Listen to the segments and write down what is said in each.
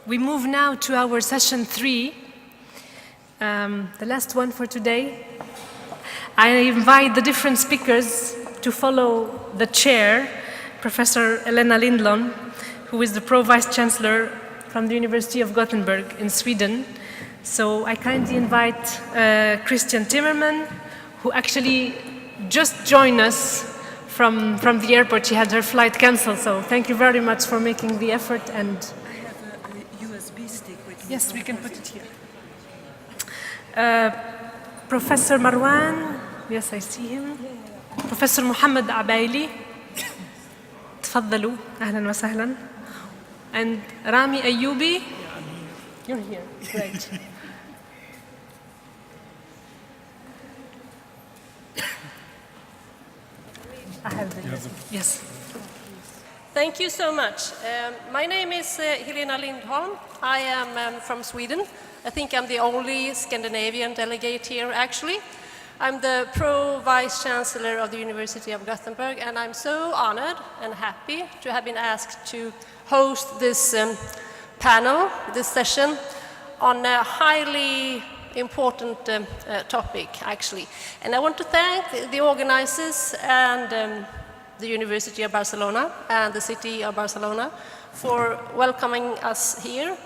We move now to our session 3, the last one for today. I invite the different speakers to follow the chair, Professor Elena Lindblom, who is the Pro-Vice Chancellor from the University of Gothenburg in Sweden. So I kindly invite Christian Timmerman, who actually just joined us from the airport. She had her flight canceled, so thank you very much for making the effort. And I have a USB stick with me. yes, we can put it here. Professor Marwan, yes, I see him. Professor Mohammed Abaili, تفضلوا, أهلا وسهلا. And Rami Ayoubi, you're here, great. I have the yes. Thank you so much. My name is Helena Lindholm. I am from Sweden. I think I'm the only Scandinavian delegate here, actually. I'm the Pro-Vice Chancellor of the University of Gothenburg, and I'm so honored and happy to have been asked to host this panel, this session, on a highly important topic, actually. And I want to thank the organizers and the University of Barcelona and the city of Barcelona for welcoming us here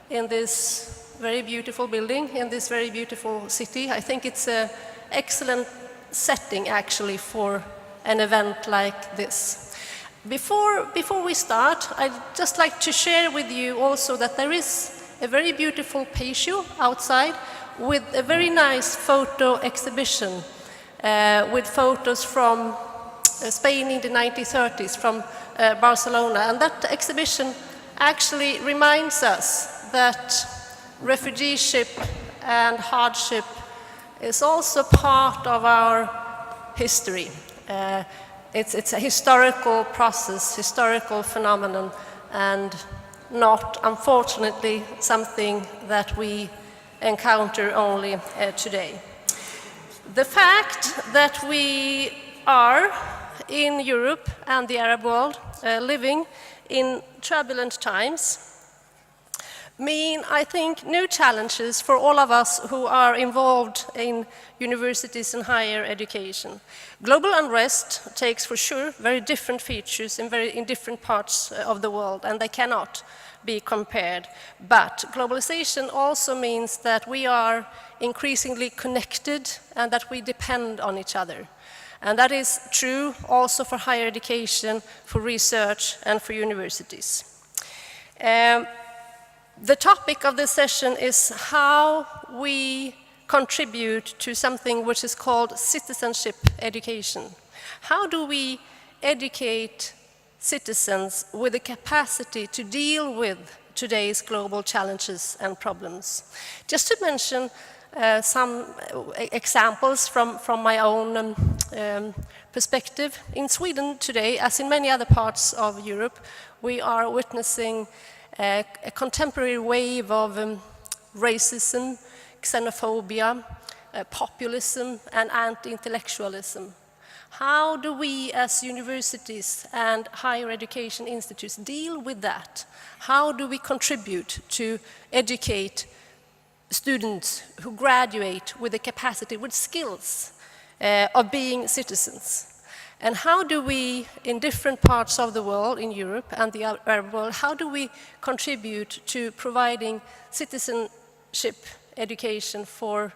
in this very beautiful building, in this very beautiful city. I think it's an excellent setting, actually, for an event like this. Before we start, I'd just like to share with you also that there is a very beautiful patio outside with a very nice photo exhibition with photos from Spain in the 1930s, from Barcelona. And that exhibition actually reminds us that refugeeship and hardship is also part of our history. It's a historical process, historical phenomenon, and not, unfortunately, something that we encounter only today. The fact that we are in Europe and the Arab world living in turbulent times mean, I think, new challenges for all of us who are involved in universities and higher education. Global unrest takes, for sure, very different features in different parts of the world, and they cannot be compared. But globalization also means that we are increasingly connected and that we depend on each other. And that is true also for higher education, for research, and for universities. The topic of this session is how we contribute to something which is called citizenship education. How do we educate citizens with the capacity to deal with today's global challenges and problems? Just to mention some examples from my own perspective. In Sweden today, as in many other parts of Europe, we are witnessing a contemporary wave of racism, xenophobia, populism, and anti-intellectualism. How do we as universities and higher education institutes deal with that? How do we contribute to educate students who graduate with the capacity, with skills of being citizens? And how do we, in different parts of the world, in Europe and the Arab world, how do we contribute to providing citizenship education for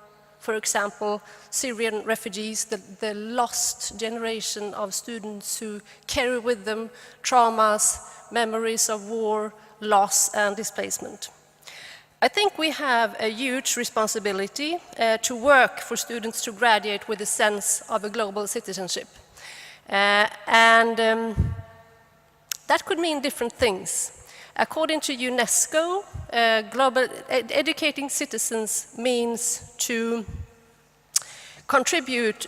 example, Syrian refugees, the lost generation of students who carry with them traumas, memories of war, loss, and displacement? I think we have a huge responsibility to work for students to graduate with a sense of a global citizenship. That could mean different things. According to UNESCO, educating citizens means to contribute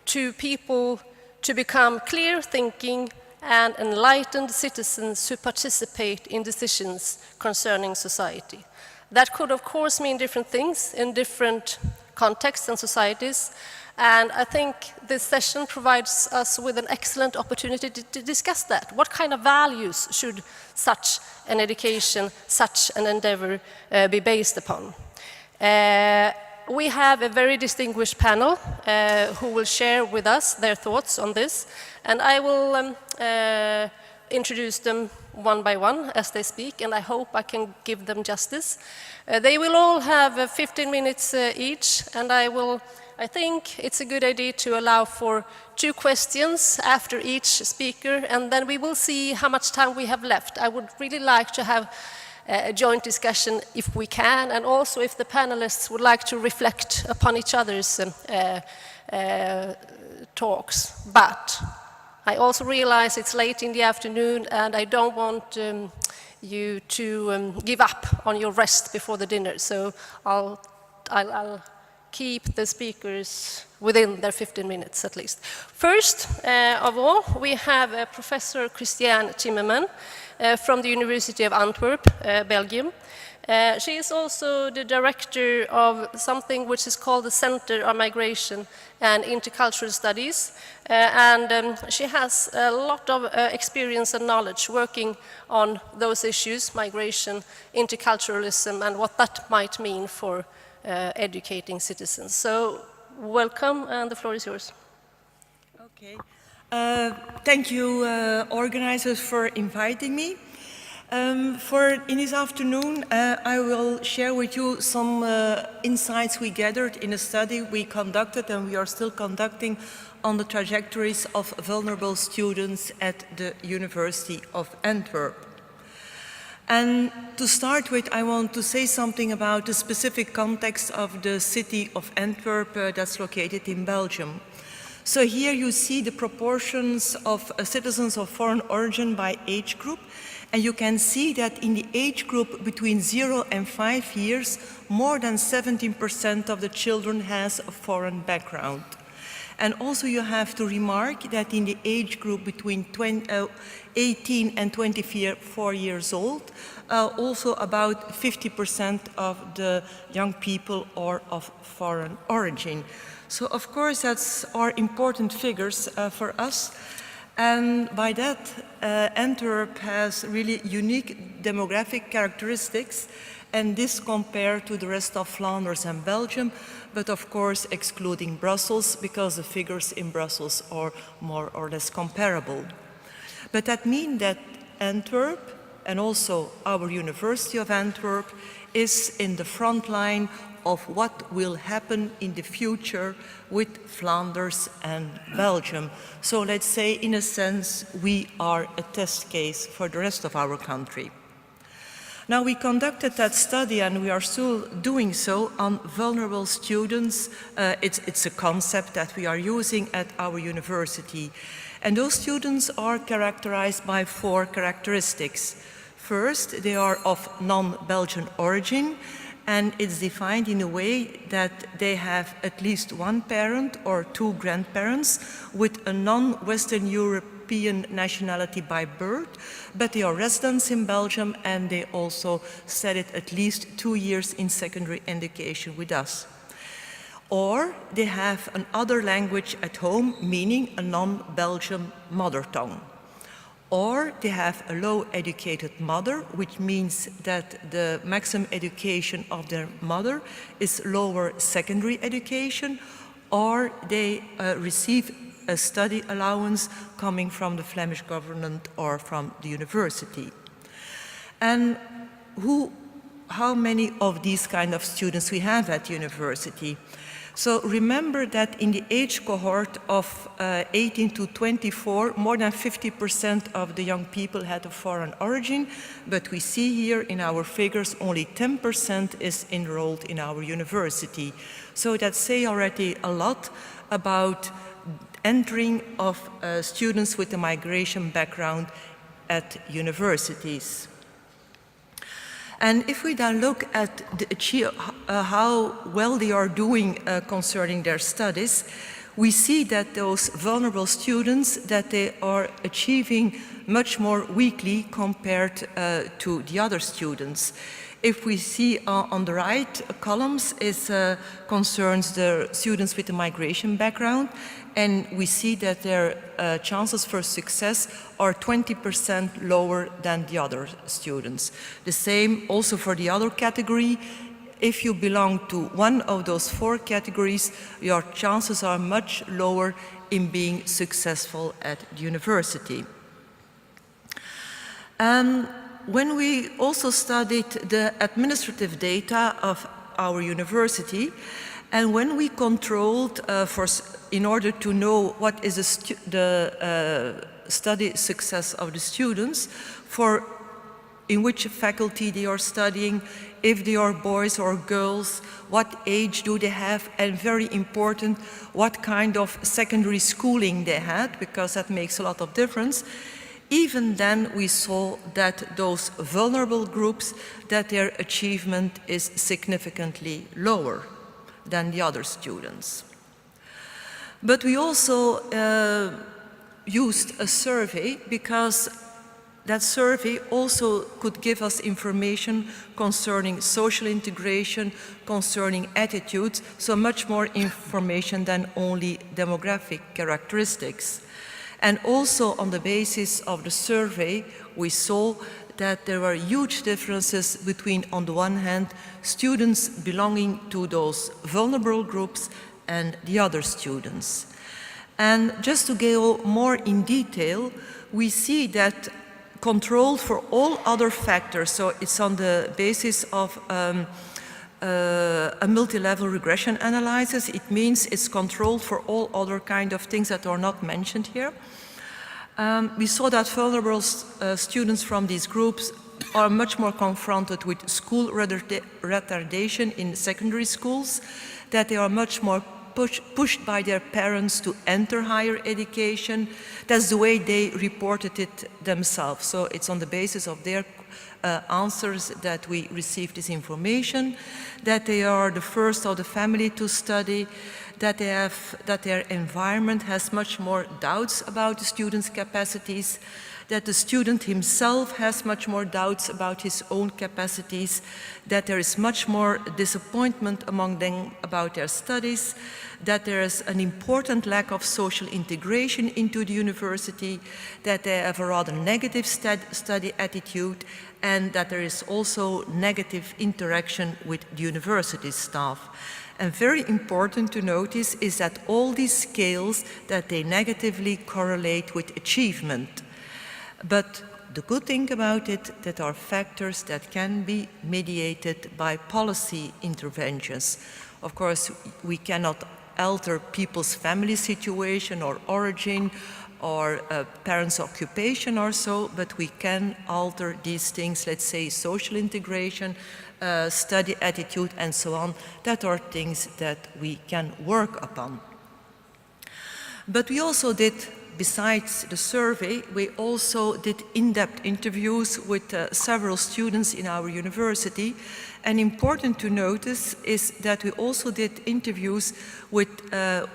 to people to become clear-thinking and enlightened citizens who participate in decisions concerning society. That could, of course, mean different things in different contexts and societies. And I think this session provides us with an excellent opportunity to discuss that. What kind of values should such an education, such an endeavor be based upon? We have a very distinguished panel who will share with us their thoughts on this, and I will introduce them one by one as they speak, and I hope I can give them justice. They will all have 15 minutes each, and I think it's a good idea to allow for 2 questions after each speaker, and then we will see how much time we have left. I would really like to have a joint discussion if we can, and also if the panelists would like to reflect upon each other's talks. But I also realize it's late in the afternoon, and I don't want you to give up on your rest before the dinner, so I'll keep the speakers within their 15 minutes at least. First of all, we have Professor Christiane Timmerman from the University of Antwerp, Belgium. She is also the director of something which is called the Center of Migration and Intercultural Studies, and she has a lot of experience and knowledge working on those issues, migration, interculturalism, and what that might mean for educating citizens. So, welcome, and the floor is yours. Okay. Thank you, organizers, for inviting me. In this afternoon, I will share with you some insights we gathered in a study we conducted and we are still conducting on the trajectories of vulnerable students at the University of Antwerp. And to start with, I want to say something about the specific context of the city of Antwerp that's located in Belgium. So here you see the proportions of citizens of foreign origin by age group, and you can see that in the age group between 0 and 5 years, more than 17% of the children has a foreign background. And also you have to remark that in the age group between 18 and 24 years old, also about 50% of the young people are of foreign origin. So of course that's are important figures for us. And by that, Antwerp has really unique demographic characteristics, and this compared to the rest of Flanders and Belgium, but of course excluding Brussels, because the figures in Brussels are more or less comparable. But that means that Antwerp, and also our University of Antwerp, is in the front line of what will happen in the future with Flanders and Belgium. So let's say, in a sense, we are a test case for the rest of our country. Now, we conducted that study, and we are still doing so, on vulnerable students. It's a concept that we are using at our university. And those students are characterized by 4 characteristics. First, they are of non-Belgian origin, and it's defined in a way that they have at least 1 parent or 2 grandparents with a non-Western European nationality by birth, but they are residents in Belgium, and they also studied at least 2 years in secondary education with us. Or they have another language at home, meaning a non-Belgian mother tongue. Or they have a low-educated mother, which means that the maximum education of their mother is lower secondary education, or they receive a study allowance coming from the Flemish government or from the university. And how many of these kind of students we have at university? So remember that in the age cohort of 18 to 24, more than 50% of the young people had a foreign origin, but we see here in our figures only 10% is enrolled in our university. So that say already a lot about entering of students with a migration background at universities. And if we then look at how well they are doing concerning their studies, we see that those vulnerable students, that they are achieving much more weakly compared to the other students. If we see on the right columns is concerns the students with a migration background, and we see that their chances for success are 20% lower than the other students. The same also for the other category. If you belong to one of those 4 categories, your chances are much lower in being successful at the university. When we also studied the administrative data of our university, and when we controlled in order to know what is the study success of the students, in which faculty they are studying, if they are boys or girls, what age do they have, and very important, what kind of secondary schooling they had, because that makes a lot of difference. Even then we saw that those vulnerable groups, that their achievement is significantly lower than the other students. But we also used a survey, because that survey also could give us information concerning social integration, concerning attitudes, so much more information than only demographic characteristics. And also on the basis of the survey, we saw that there were huge differences between, on the one hand, students belonging to those vulnerable groups and the other students. And just to go more in detail, we see that controlled for all other factors, so it's on the basis of a multi-level regression analysis. It means it's controlled for all other kind of things that are not mentioned here. We saw that vulnerable students from these groups are much more confronted with school retardation in secondary schools, that they are much more pushed by their parents to enter higher education. That's the way they reported it themselves. So it's on the basis of their answers that we receive this information, that they are the first of the family to study, that their environment has much more doubts about the student's capacities, that the student himself has much more doubts about his own capacities, that there is much more disappointment among them about their studies, that there is an important lack of social integration into the university, that they have a rather negative study attitude, and that there is also negative interaction with the university staff. And very important to notice is that all these scales, that they negatively correlate with achievement. But the good thing about it, that are factors that can be mediated by policy interventions. Of course, we cannot alter people's family situation or origin or parents' occupation or so, but we can alter these things, let's say social integration, study attitude, and so on. That are things that we can work upon. But we also did, besides the survey, we also did in-depth interviews with several students in our university. And important to notice is that we also did interviews with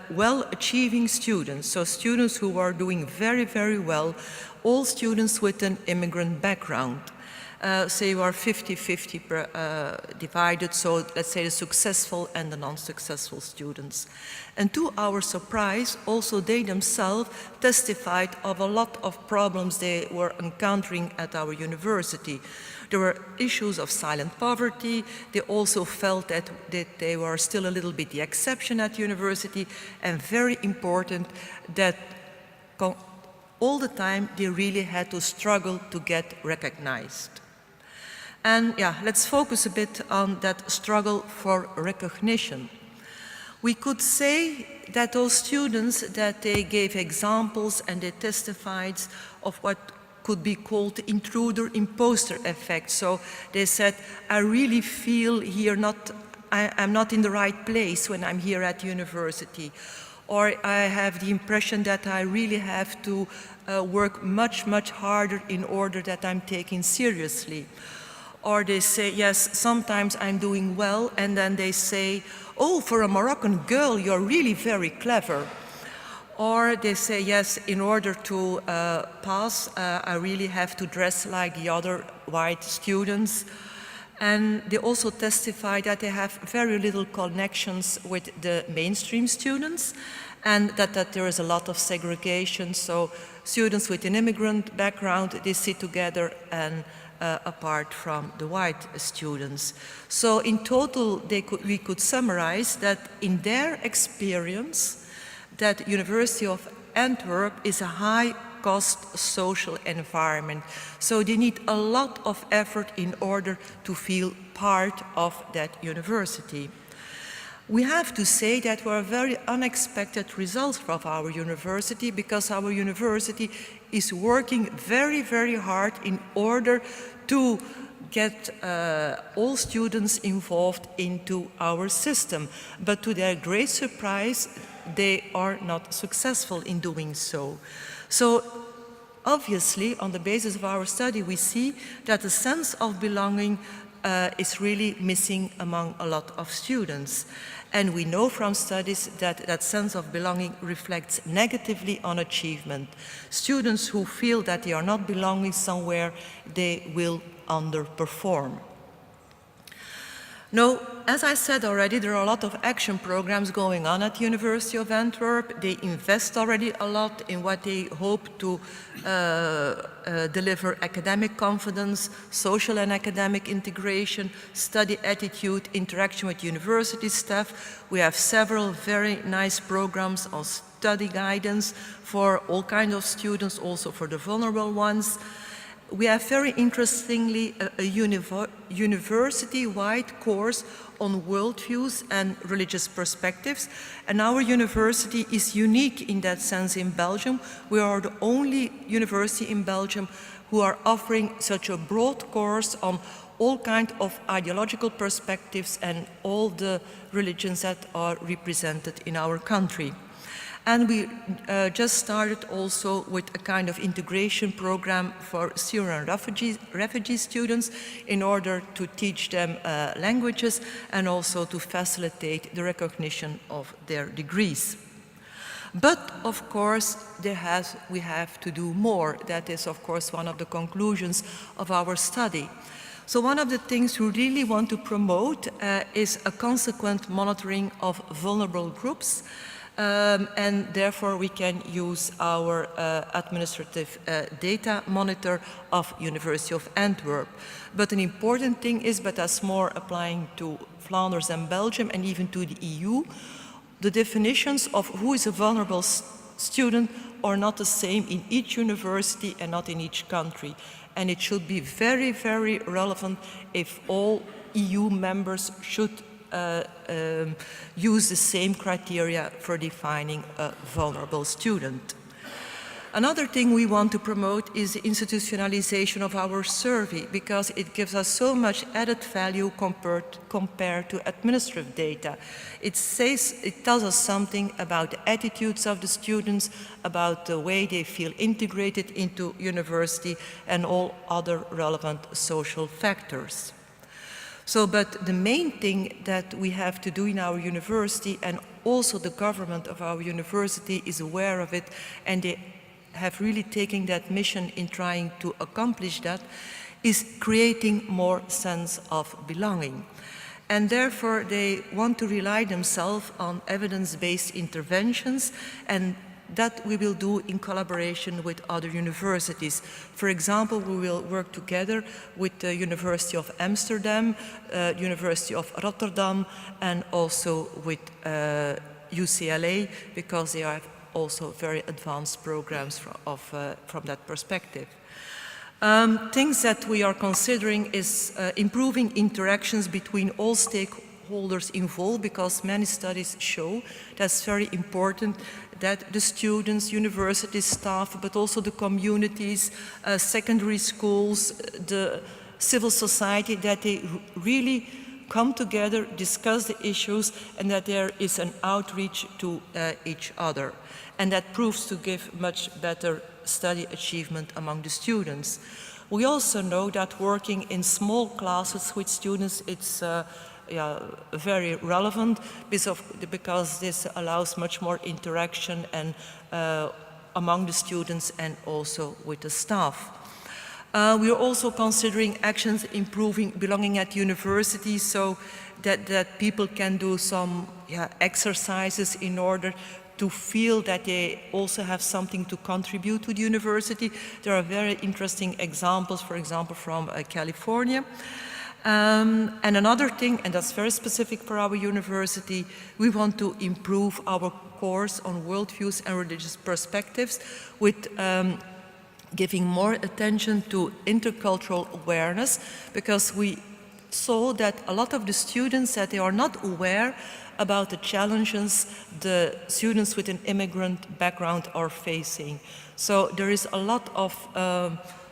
well-achieving students, so students who are doing very, very well, all students with an immigrant background. Say you are 50-50 divided, so let's say the successful and the non-successful students. And to our surprise, also they themselves testified of a lot of problems they were encountering at our university. There were issues of silent poverty. They also felt that they were still a little bit the exception at university, and very important that all the time they really had to struggle to get recognized. And yeah, let's focus a bit on that struggle for recognition. We could say that those students, that they gave examples and they testified of what could be called the intruder-imposter effect. So they said, I really feel here I'm not in the right place when I'm here at university. Or I have the impression that I really have to work much, much harder in order that I'm taken seriously. Or they say, yes, sometimes I'm doing well, and then they say, oh, for a Moroccan girl, you're really very clever. Or they say, yes, in order to pass, I really have to dress like the other white students. And they also testify that they have very little connections with the mainstream students, and that there is a lot of segregation. So students with an immigrant background, they sit together and apart from the white students. So in total, we could summarize that in their experience, that University of Antwerp is a high-cost social environment. So they need a lot of effort in order to feel part of that university. We have to say that were very unexpected results from our university, because our university is working very, very hard in order to get all students involved into our system. But to their great surprise, they are not successful in doing so. So obviously, on the basis of our study, we see that the sense of belonging is really missing among a lot of students. And we know from studies that that sense of belonging reflects negatively on achievement. Students who feel that they are not belonging somewhere, they will underperform. Now, as I said already, there are a lot of action programs going on at the University of Antwerp. They invest already a lot in what they hope to deliver: academic confidence, social and academic integration, study attitude, interaction with university staff. We have several very nice programs on study guidance for all kinds of students, also for the vulnerable ones. We have very interestingly a university-wide course on worldviews and religious perspectives. And our university is unique in that sense in Belgium. We are the only university in Belgium who are offering such a broad course on all kinds of ideological perspectives and all the religions that are represented in our country. And we just started also with a kind of integration program for Syrian refugee students in order to teach them languages and also to facilitate the recognition of their degrees. But of course, we have to do more. That is, of course, one of the conclusions of our study. So one of the things we really want to promote is a consequent monitoring of vulnerable groups. And therefore we can use our administrative data monitor of University of Antwerp. But an important thing is, but that's more applying to Flanders and Belgium and even to the EU, the definitions of who is a vulnerable student are not the same in each university and not in each country. And it should be very, very relevant if all EU members should use the same criteria for defining a vulnerable student. Another thing we want to promote is the institutionalization of our survey, because it gives us so much added value compared to administrative data. It tells us something about the attitudes of the students, about the way they feel integrated into university and all other relevant social factors. So, but the main thing that we have to do in our university, and also the government of our university is aware of it, and they have really taken that mission in trying to accomplish that, is creating more sense of belonging. And therefore they want to rely themselves on evidence-based interventions, and that we will do in collaboration with other universities. For example, we will work together with the University of Amsterdam, University of Rotterdam, and also with UCLA, because they have also very advanced programs from that perspective. Things that we are considering is improving interactions between all stakeholders involved, because many studies show that's very important, that the students, university staff, but also the communities, secondary schools, the civil society, that they really come together, discuss the issues, and that there is an outreach to each other. And that proves to give much better study achievement among the students. We also know that working in small classes with students, it's very relevant, because this allows much more interaction and among the students and also with the staff. We are also considering actions improving belonging at university, so that people can do some exercises in order to feel that they also have something to contribute to the university. There are very interesting examples, for example, from California. And another thing, and that's very specific for our university, we want to improve our course on worldviews and religious perspectives with giving more attention to intercultural awareness, because we saw that a lot of the students, that they are not aware about the challenges the students with an immigrant background are facing. So there is a lot of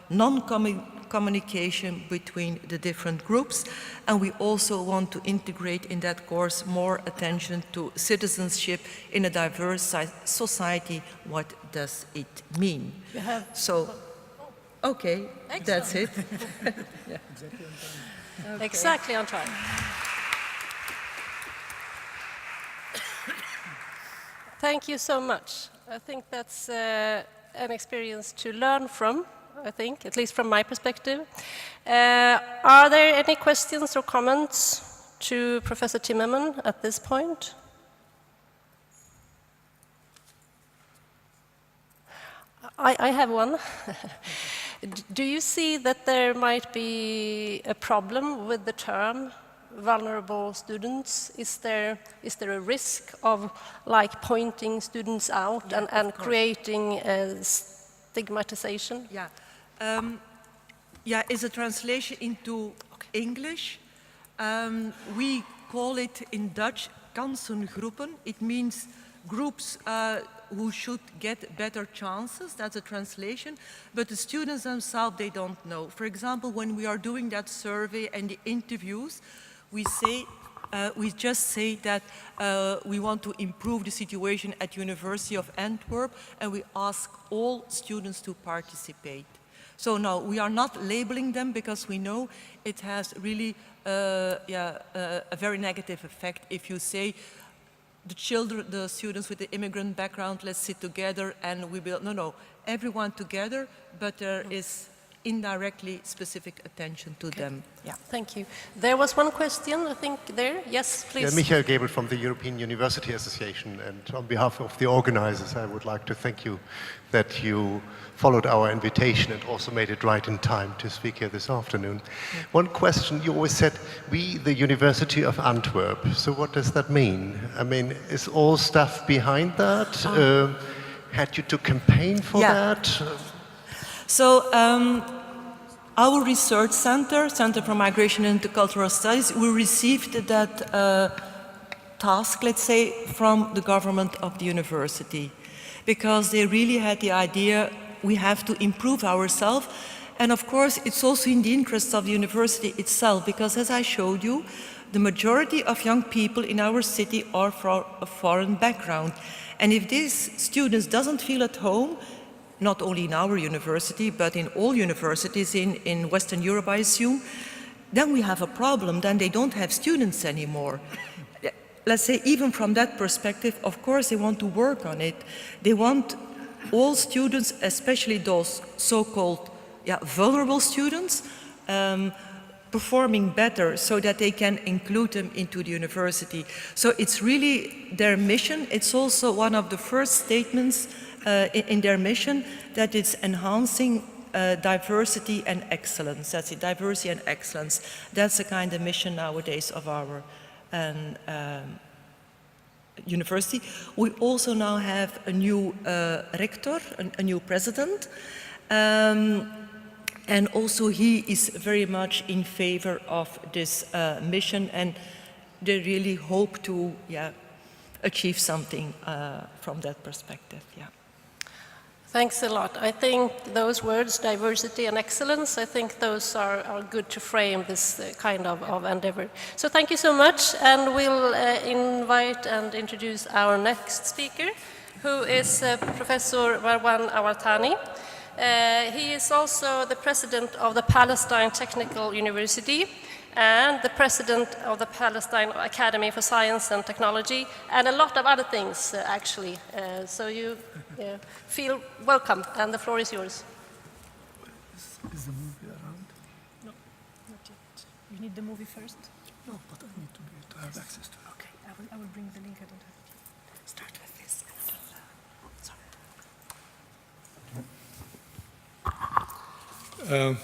non-communication between the different groups, and we also want to integrate in that course more attention to citizenship in a diverse society. What does it mean? So, okay, excellent. That's it. Yeah. Okay. Exactly on time. Thank you so much. I think that's an experience to learn from, I think, at least from my perspective. Are there any questions or comments to Professor Timmerman at this point? I have one. Do you see that there might be a problem with the term vulnerable students? Is there a risk of like pointing students out and creating a stigmatization? Yeah, it's a translation into English. We call it in Dutch kansengroepen. It means groups who should get better chances. That's a translation. But the students themselves, they don't know. For example, when we are doing that survey and the interviews, we just say that we want to improve the situation at University of Antwerp, and we ask all students to participate. So no, we are not labeling them, because we know it has really a very negative effect if you say the students with the immigrant background, let's sit together and we build. No, everyone together, but there is indirectly specific attention to them. Yeah, thank you. There was one question, I think, there. Yes, please. Yeah, Michael Gabel from the European University Association, and on behalf of the organizers, I would like to thank you that you followed our invitation and also made it right in time to speak here this afternoon. One question, you always said, we, the University of Antwerp. So what does that mean? I mean, is all stuff behind that? Had you to campaign for that? So our research center, Center for Migration and Intercultural Studies, we received that task, let's say, from the government of the university, because they really had the idea we have to improve ourselves. And of course, it's also in the interest of the university itself, because as I showed you, the majority of young people in our city are from a foreign background. And if these students doesn't feel at home, not only in our university, but in all universities in Western Europe, I assume, then we have a problem. Then they don't have students anymore. Let's say, even from that perspective, of course, they want to work on it. They want all students, especially those so-called vulnerable students, performing better so that they can include them into the university. So it's really their mission. It's also one of the first statements in their mission, that it's enhancing diversity and excellence. That's it, diversity and excellence. That's the kind of mission nowadays of our university. We also now have a new rector, a new president, and also he is very much in favor of this mission, and they really hope to achieve something from that perspective. Thanks a lot. I think those words, diversity and excellence, I think those are good to frame this kind of endeavor. So thank you so much, and we'll invite and introduce our next speaker, who is Professor Marwan Awatani. He is also the president of the Palestine Technical University and the president of the Palestine Academy for Science and Technology, and a lot of other things, actually. So you feel welcome, and the floor is yours. Is the movie around? No, not yet. You need the movie first? No, but I need to have access to it. Okay, I will bring the link. I don't have it. Start with this. Sorry.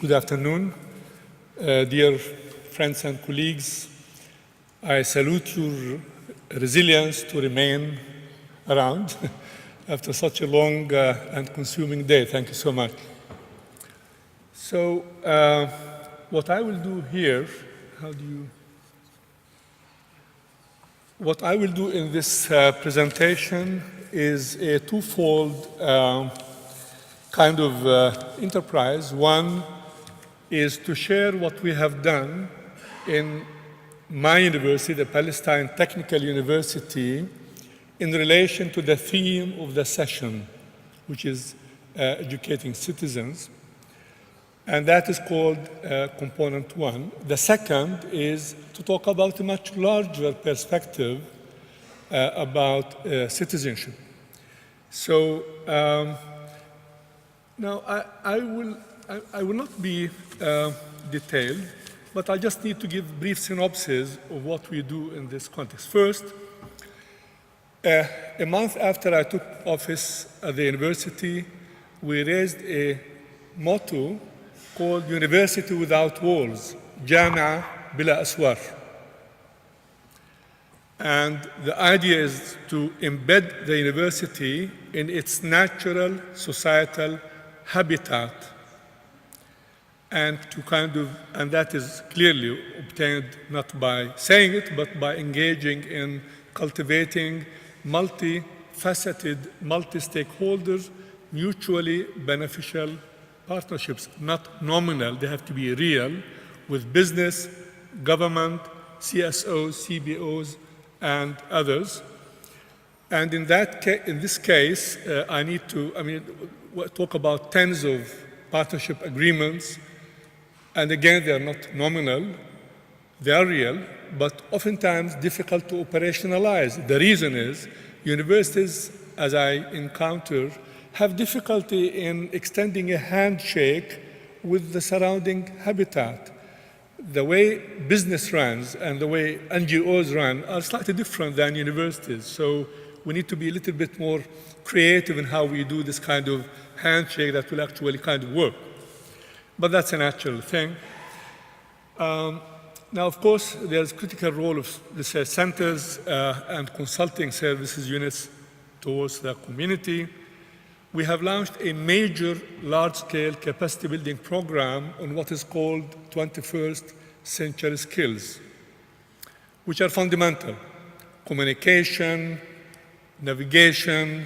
Good afternoon, dear friends and colleagues. I salute your resilience to remain around after such a long and consuming day. Thank you so much. So what I will do here, what I will do in this presentation is a twofold kind of enterprise. One is to share what we have done in my university, the Palestine Technical University, in relation to the theme of the session, which is educating citizens. And that is called component one. The second is to talk about a much larger perspective about citizenship. So now I will not be detailed, but I just need to give brief synopsis of what we do in this context. First, a month after I took office at the university, we raised a motto called University Without Walls, Jami'a Bila Aswar. And the idea is to embed the university in its natural societal habitat, and and that is clearly obtained not by saying it, but by engaging in cultivating multifaceted, multi-stakeholders, mutually beneficial partnerships, not nominal, they have to be real, with business, government, CSOs, CBOs, and others. And in this case, I need to, talk about tens of partnership agreements. And again, they are not nominal, they are real, but oftentimes difficult to operationalize. The reason is universities, as I encounter, have difficulty in extending a handshake with the surrounding habitat. The way business runs and the way NGOs run are slightly different than universities. So we need to be a little bit more creative in how we do this kind of handshake that will actually kind of work. But that's a natural thing. Now, of course, there's a critical role of research centers and consulting services units towards the community. We have launched a major large-scale capacity building program on what is called 21st century skills, which are fundamental: communication, navigation,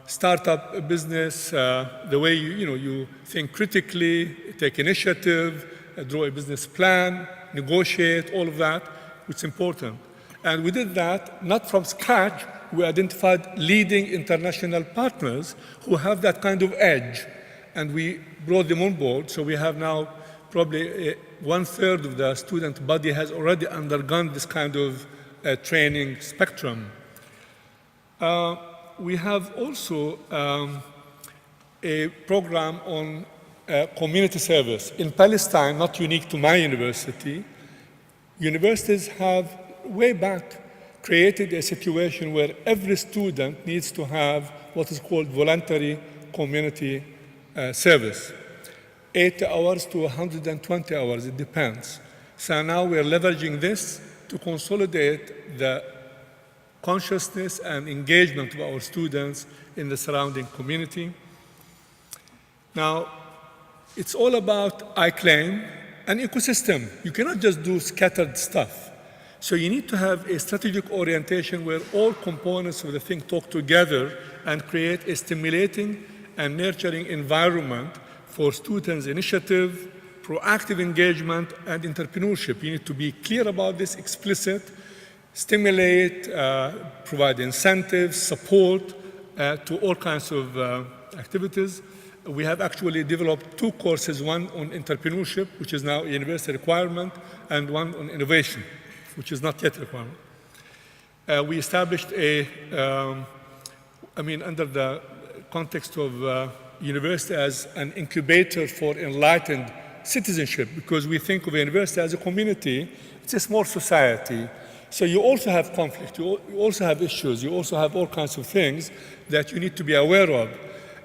startup business, the way you think critically, take initiative, draw a business plan, negotiate, all of that, which is important. And we did that not from scratch. We identified leading international partners who have that kind of edge, and we brought them on board. So we have now probably 1/3 of the student body has already undergone this kind of training spectrum. We have also a program on community service. In Palestine, not unique to my university, universities have way back created a situation where every student needs to have what is called voluntary community service. 80 hours to 120 hours, it depends. So now we're leveraging this to consolidate the consciousness and engagement of our students in the surrounding community. Now, it's all about, I claim, an ecosystem. You cannot just do scattered stuff. So you need to have a strategic orientation where all components of the thing talk together and create a stimulating and nurturing environment for students' initiative, proactive engagement, and entrepreneurship. You need to be clear about this, explicit, stimulate, provide incentives, support to all kinds of activities. We have actually developed 2 courses, one on entrepreneurship, which is now a university requirement, and one on innovation, which is not yet a requirement. We established under the context of university as an incubator for enlightened citizenship, because we think of a university as a community. It's a small society. So you also have conflict, you also have issues, you also have all kinds of things that you need to be aware of.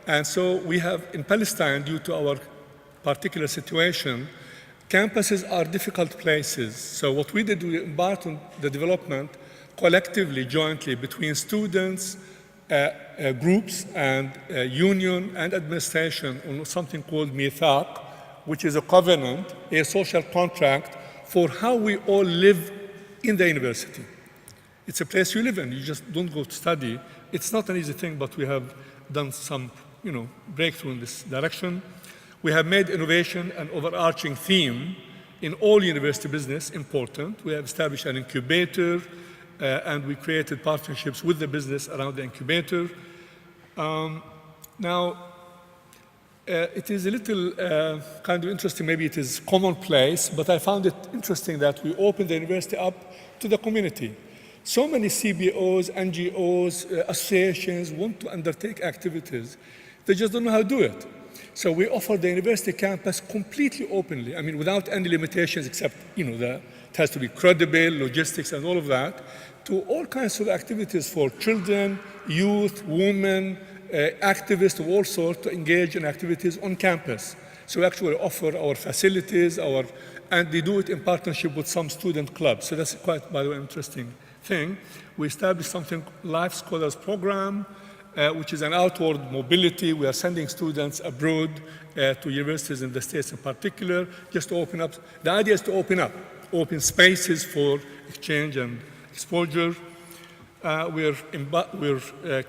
And so we have, in Palestine, due to our particular situation, campuses are difficult places. So what we did, we embarked on the development collectively, jointly, between students, groups, and union and administration on something called Mithaq, which is a covenant, a social contract for how we all live in the university. It's a place you live in. You just don't go to study. It's not an easy thing, but we have done some, breakthrough in this direction. We have made innovation an overarching theme in all university business important. We have established an incubator, and we created partnerships with the business around the incubator. Now, it is a little kind of interesting, maybe it is commonplace, but I found it interesting that we opened the university up to the community. So many CBOs, NGOs, associations want to undertake activities. They just don't know how to do it. So we offer the university campus completely openly, I mean, without any limitations except, it has to be credible, logistics, and all of that, to all kinds of activities for children, youth, women, activists of all sorts to engage in activities on campus. So we actually offer our facilities, and they do it in partnership with some student clubs. So that's quite, by the way, interesting thing. We established something, Life Scholars Program, which is an outward mobility. We are sending students abroad to universities in the States in particular, just to open up. The idea is to open spaces for exchange and exposure. We're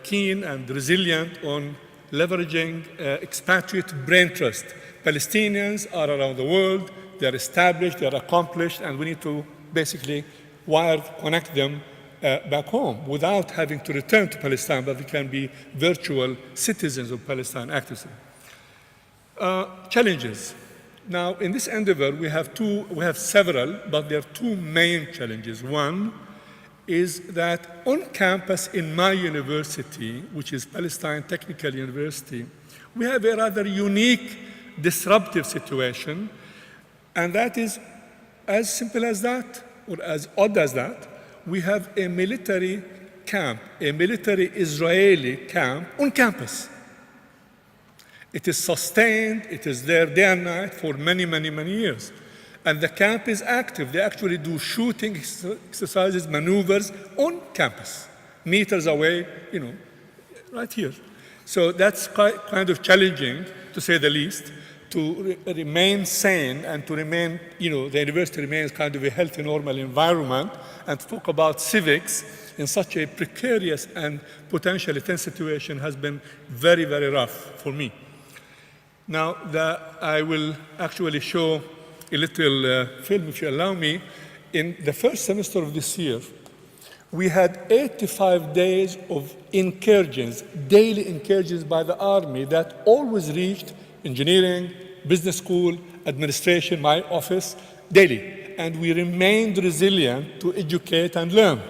keen and resilient on leveraging expatriate brain trust. Palestinians are around the world, they're established, they're accomplished, and we need to basically connect them back home without having to return to Palestine, but we can be virtual citizens of Palestine actively. Challenges. Now, in this endeavor, we have several, but there are two main challenges. One is that on campus in my university, which is Palestine Technical University, we have a rather unique, disruptive situation, and that is as simple as that, or as odd as that. We have a military camp, a military Israeli camp on campus. It is sustained, it is there day and night for many, many, many years. And the camp is active. They actually do shooting exercises, maneuvers on campus, meters away, right here. So that's kind of challenging, to say the least, to remain sane and to remain, the university remains kind of a healthy, normal environment, and to talk about civics in such a precarious and potentially tense situation has been very, very rough for me. Now, I will actually show a little film, if you allow me. In the first semester of this year, we had 85 days of incursions, daily incursions by the army that always reached engineering, business school, administration, my office, daily. And we remained resilient to educate and learn.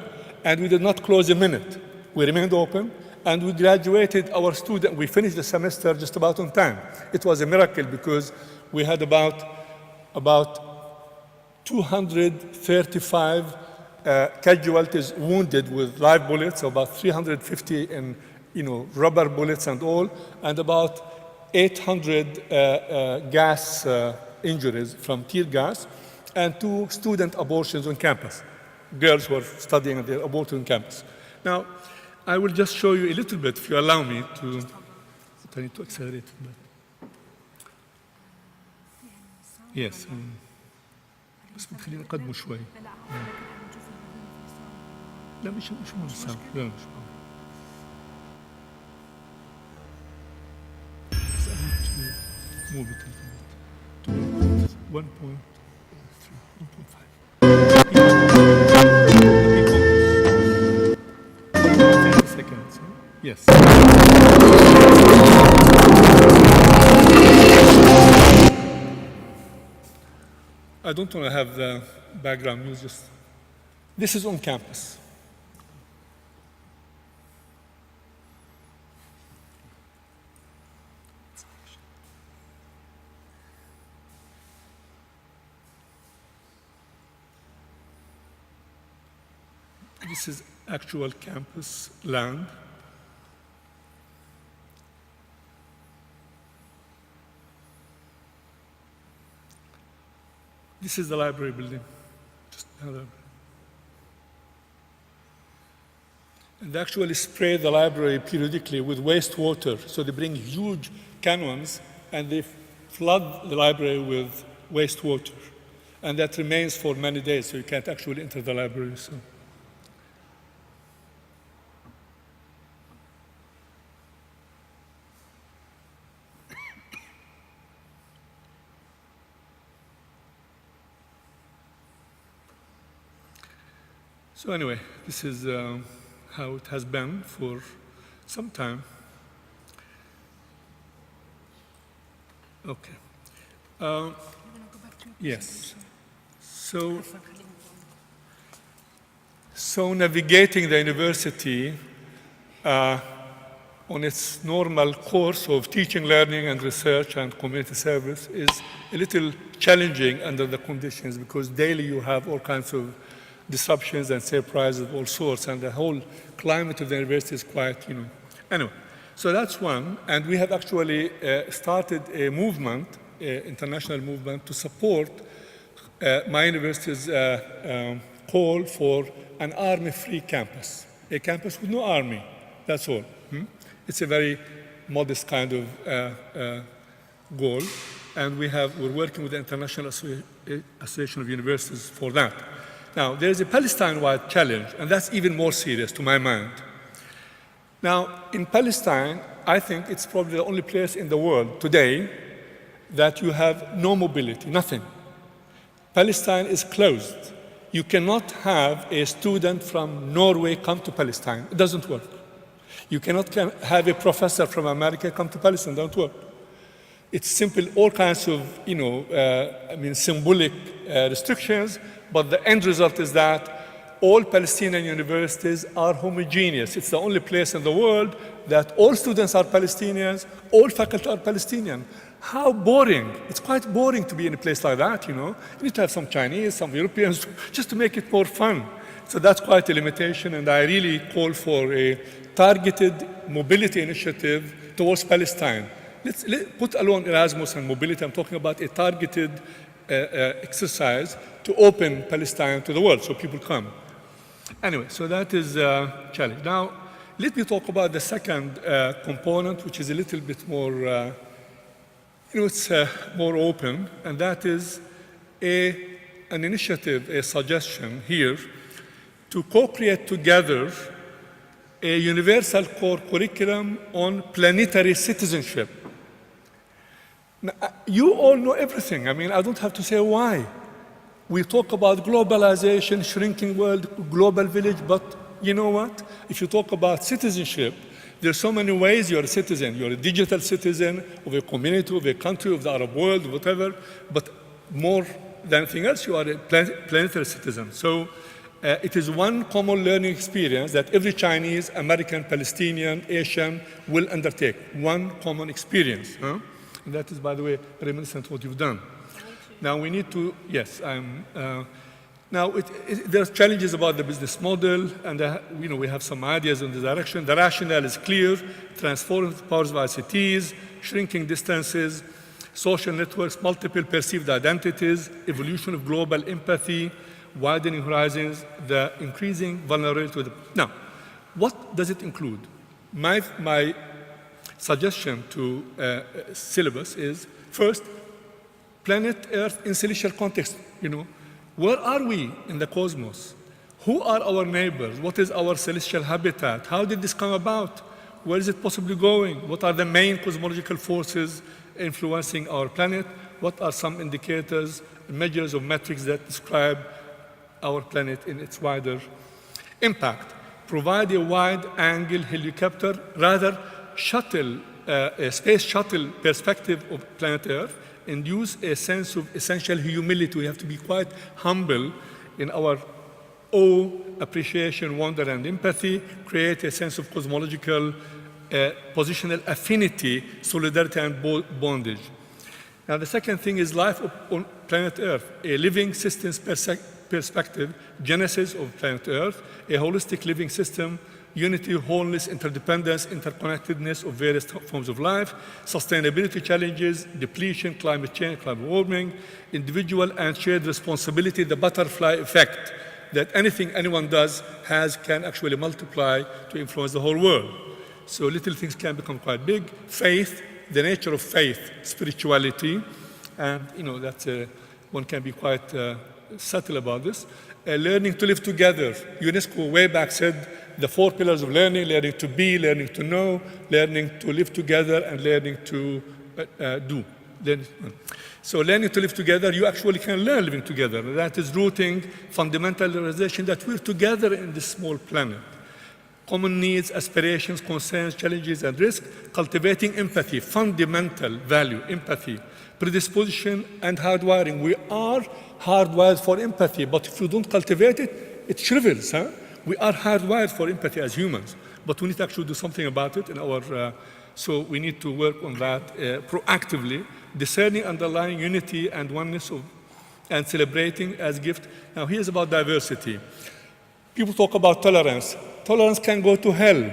And we did not close a minute. We remained open, and we graduated our students. We finished the semester just about on time. It was a miracle because we had about 235 casualties wounded with live bullets, about 350 in rubber bullets and all, and about 800 gas injuries from tear gas, and 2 student abortions on campus. Girls were studying and they aborted on campus. Now, I will just show you a little bit, if you allow me to. I need to accelerate a bit. Yes. بس بتخليني أقدمه شوي. لا مش مهم الساوند. لا مش مهم. بس I need to move it a little bit to 1.3, 30 seconds. Yes. I don't want to have the background music. This is on campus. This is actual campus land. This is the library building. Just another. And they actually spray the library periodically with wastewater. So they bring huge cannons and they flood the library with wastewater. And that remains for many days, so you can't actually enter the library. So anyway, this is how it has been for some time. Okay. Yes. So navigating the university on its normal course of teaching, learning, and research and community service is a little challenging under the conditions because daily you have all kinds of disruptions and surprises of all sorts, and the whole climate of the university is quite, Anyway, so that's one, and we have actually started a movement, international movement, to support my university's call for an army-free campus, a campus with no army, that's all. It's a very modest kind of goal, and we're working with the International Association of Universities for that. Now, there is a Palestine-wide challenge, and that's even more serious to my mind. Now, in Palestine, I think it's probably the only place in the world today that you have no mobility, nothing. Palestine is closed. You cannot have a student from Norway come to Palestine. It doesn't work. You cannot have a professor from America come to Palestine. It doesn't work. It's simple, all kinds of, symbolic restrictions, but the end result is that all Palestinian universities are homogeneous. It's the only place in the world that all students are Palestinians, all faculty are Palestinian. How boring. It's quite boring to be in a place like that, You need to have some Chinese, some Europeans, just to make it more fun. So that's quite a limitation, and I really call for a targeted mobility initiative towards Palestine. Let's put alone Erasmus and mobility. I'm talking about a targeted exercise to open Palestine to the world so people come. Anyway, so that is a challenge. Now, let me talk about the second component, which is a little bit more, it's more open, and that is an initiative, a suggestion here to co-create together a universal core curriculum on planetary citizenship. Now, you all know everything. I don't have to say why. We talk about globalization, shrinking world, global village, but you know what? If you talk about citizenship, there's so many ways you're a citizen. You're a digital citizen of a community, of a country, of the Arab world, whatever, but more than anything else, you are a planetary citizen. So it is one common learning experience that every Chinese, American, Palestinian, Asian will undertake. One common experience. And that is, by the way, reminiscent of what you've done. Now we need to, yes, now there are challenges about the business model, and we have some ideas in the direction. The rationale is clear: transformative powers of ICTs, shrinking distances, social networks, multiple perceived identities, evolution of global empathy, widening horizons, the increasing vulnerability to the. Now, what does it include? My suggestion to syllabus is, first, planet Earth in celestial context. Where are we in the cosmos? Who are our neighbors? What is our celestial habitat? How did this come about? Where is it possibly going? What are the main cosmological forces influencing our planet? What are some indicators, measures of metrics that describe our planet in its wider impact? Provide a wide-angle helicopter, rather shuttle, a space shuttle perspective of planet Earth, induce a sense of essential humility. We have to be quite humble in our awe, appreciation, wonder, and empathy, create a sense of cosmological, positional affinity, solidarity, and bondage. Now, the second thing is life on planet Earth, a living systems perspective, genesis of planet Earth, a holistic living system, unity, wholeness, interdependence, interconnectedness of various forms of life, sustainability challenges, depletion, climate change, climate warming, individual and shared responsibility, the butterfly effect, that anything anyone does can actually multiply to influence the whole world. So little things can become quite big. Faith, the nature of faith, spirituality, and that one can be quite subtle about this. Learning to live together. UNESCO way back said the 4 pillars of learning: learning to be, learning to know, learning to live together, and learning to do. So learning to live together, you actually can learn living together. That is rooting fundamental realization that we're together in this small planet. Common needs, aspirations, concerns, challenges, and risks. Cultivating empathy, fundamental value, empathy. Predisposition and hardwiring. We are hardwired for empathy, but if you don't cultivate it, it shrivels. We are hardwired for empathy as humans, but we need to actually do something about it in our, so we need to work on that proactively, discerning underlying unity and oneness and celebrating as gift. Now here's about diversity. People talk about tolerance. Tolerance can go to hell.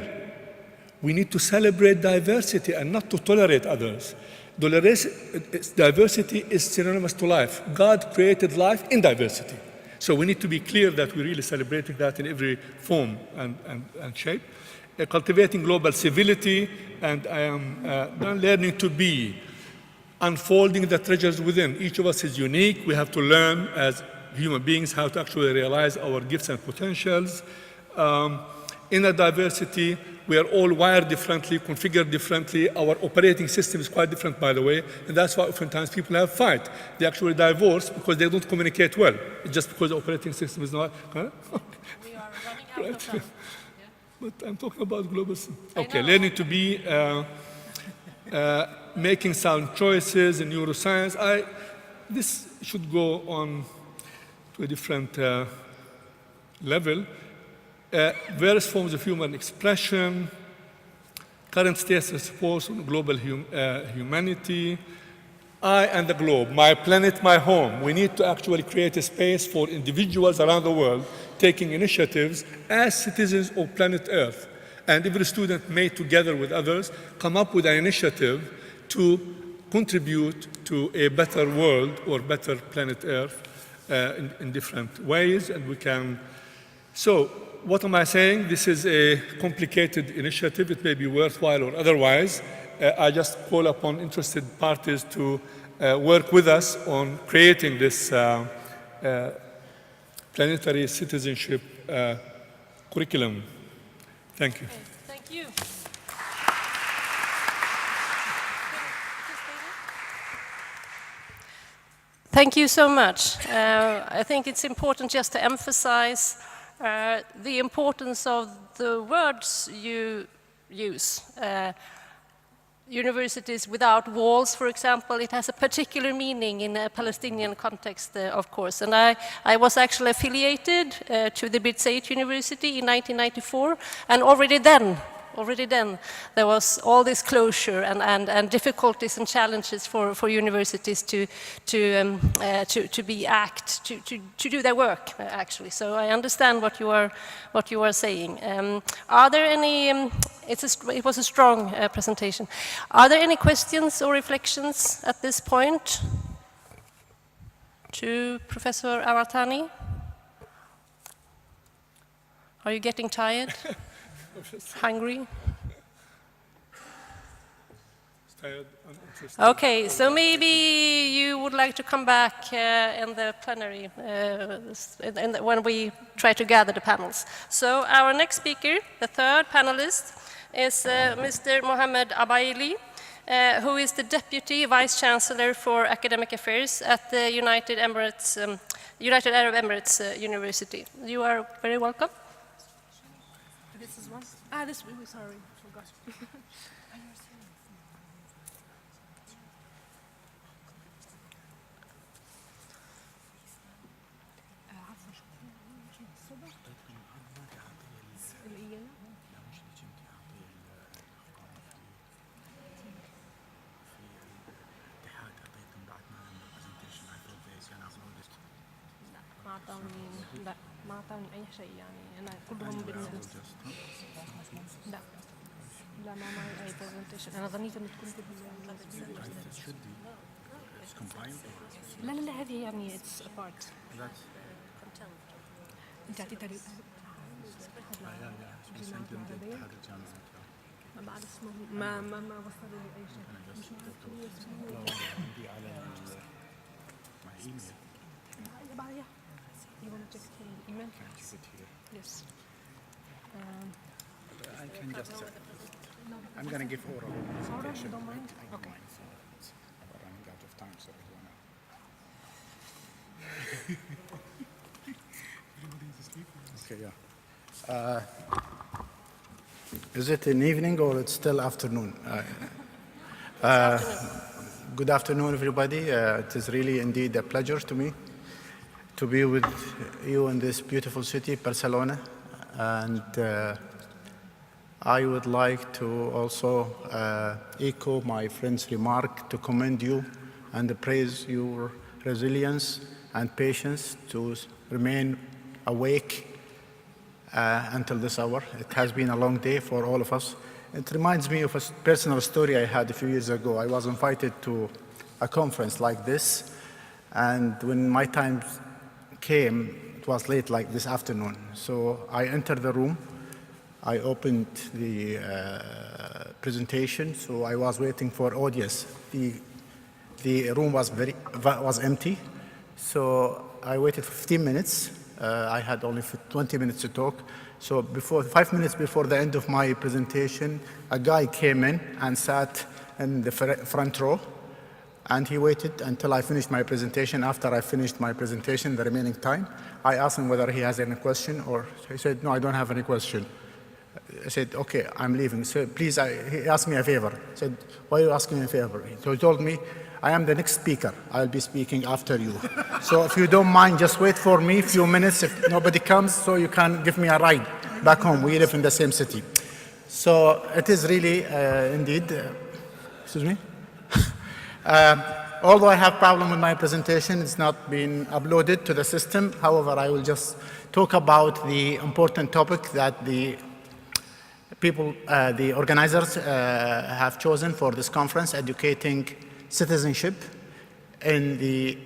We need to celebrate diversity and not to tolerate others. Diversity is synonymous to life. God created life in diversity. So we need to be clear that we're really celebrating that in every form and shape. Cultivating global civility, and I am learning to be, unfolding the treasures within. Each of us is unique. We have to learn as human beings how to actually realize our gifts and potentials. In a diversity, we are all wired differently, configured differently. Our operating system is quite different, by the way, and that's why oftentimes people have fight. They actually divorce because they don't communicate well. It's just because the operating system is not. Huh? We are running out of time. But I'm talking about global. Okay, learning to be, making sound choices in neuroscience. This should go on to a different level. Various forms of human expression, current status and supports on global humanity, I and the globe, my planet, my home. We need to actually create a space for individuals around the world taking initiatives as citizens of planet Earth. And every student may, together with others, come up with an initiative to contribute to a better world or better planet Earth in different ways. And we can, so what am I saying? This is a complicated initiative. It may be worthwhile or otherwise. I just call upon interested parties to work with us on creating this planetary citizenship curriculum. Thank you. Thank you. Thank you so much. I think it's important just to emphasize the importance of the words you use. Universities without walls, for example, it has a particular meaning in a Palestinian context, of course. And I was actually affiliated to the Birzeit University in 1994, and already then there was all this closure and difficulties and challenges for universities to do their work, actually. So I understand what you are saying. Are there any? It was a strong presentation. Are there any questions or reflections at this point to Professor Awartani? Are you getting tired? Hungry? Okay, so maybe you would like to come back in the plenary when we try to gather the panels. So our next speaker, the third panelist, is Mr. Mohammed Abaili, who is the Deputy Vice Chancellor for Academic Affairs at the United Arab Emirates University. You are very welcome. This is one. Sorry, forgot. لا ما أعطوني أي شيء يعني أنا كلهم لا لا ما معي أي presentation أنا ظنيت إنه تكون لا لا لا هذه يعني it's a part أنت أعطيتها لي ما بعرف اسمه ما وصلوا لي أي شيء مش عندي على my email. Yeah. You want to check the email? Can I keep it here? Yes. I can just. I'm gonna give oral. Oral, you don't mind? I don't Okay. mind. So we're running out of time, so I don't wanna. Everybody's asleep. Okay, yeah. Is it an evening or it's still afternoon? Good afternoon, everybody. It is really indeed a pleasure to me to be with you in this beautiful city, Barcelona. And I would like to also echo my friend's remark to commend you and praise your resilience and patience to remain awake until this hour. It has been a long day for all of us. It reminds me of a personal story I had a few years ago. I was invited to a conference like this, and when my time came, it was late like this afternoon. So I entered the room, I opened the presentation, so I was waiting for audience. The room was empty, so I waited for 15 minutes. I had only 20 minutes to talk. So 5 minutes before the end of my presentation, a guy came in and sat in the front row, and he waited until I finished my presentation. After I finished my presentation, the remaining time, I asked him whether he has any question, or he said, no, I don't have any question. I said, okay, I'm leaving. So please, he asked me a favor. I said, why are you asking me a favor? So he told me, I am the next speaker. I'll be speaking after you. So if you don't mind, just wait for me a few minutes if nobody comes, so you can give me a ride back home. We live in the same city. So it is really, indeed, excuse me? Although I have problem with my presentation, it's not been uploaded to the system. However, I will just talk about the important topic that the people, the organizers have chosen for this conference, educating citizenship in the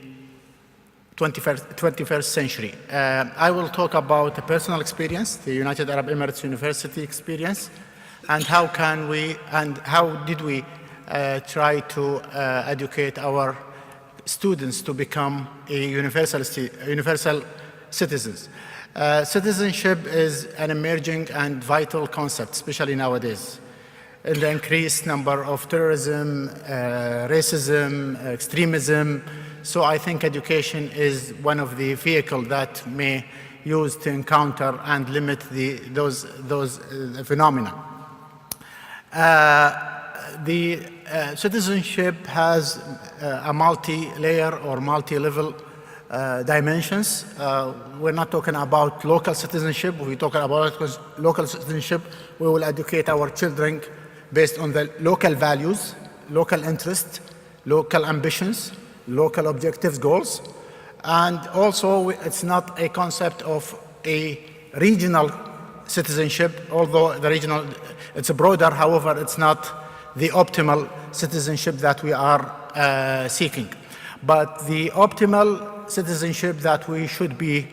21st century. I will talk about a personal experience, the United Arab Emirates University experience, and how did we try to educate our students to become universal citizens. Citizenship is an emerging and vital concept, especially nowadays. In the increased number of terrorism, racism, extremism. So I think education is one of the vehicles that may use to encounter and limit those phenomena. Citizenship has a multi-layer or multi-level dimensions. We're not talking about local citizenship. We're talking about local citizenship. We will educate our children based on the local values, local interests, local ambitions, local objectives, goals. And also, it's not a concept of a regional citizenship, although the regional, it's broader, however, it's not the optimal citizenship that we are seeking. But the optimal citizenship that we should be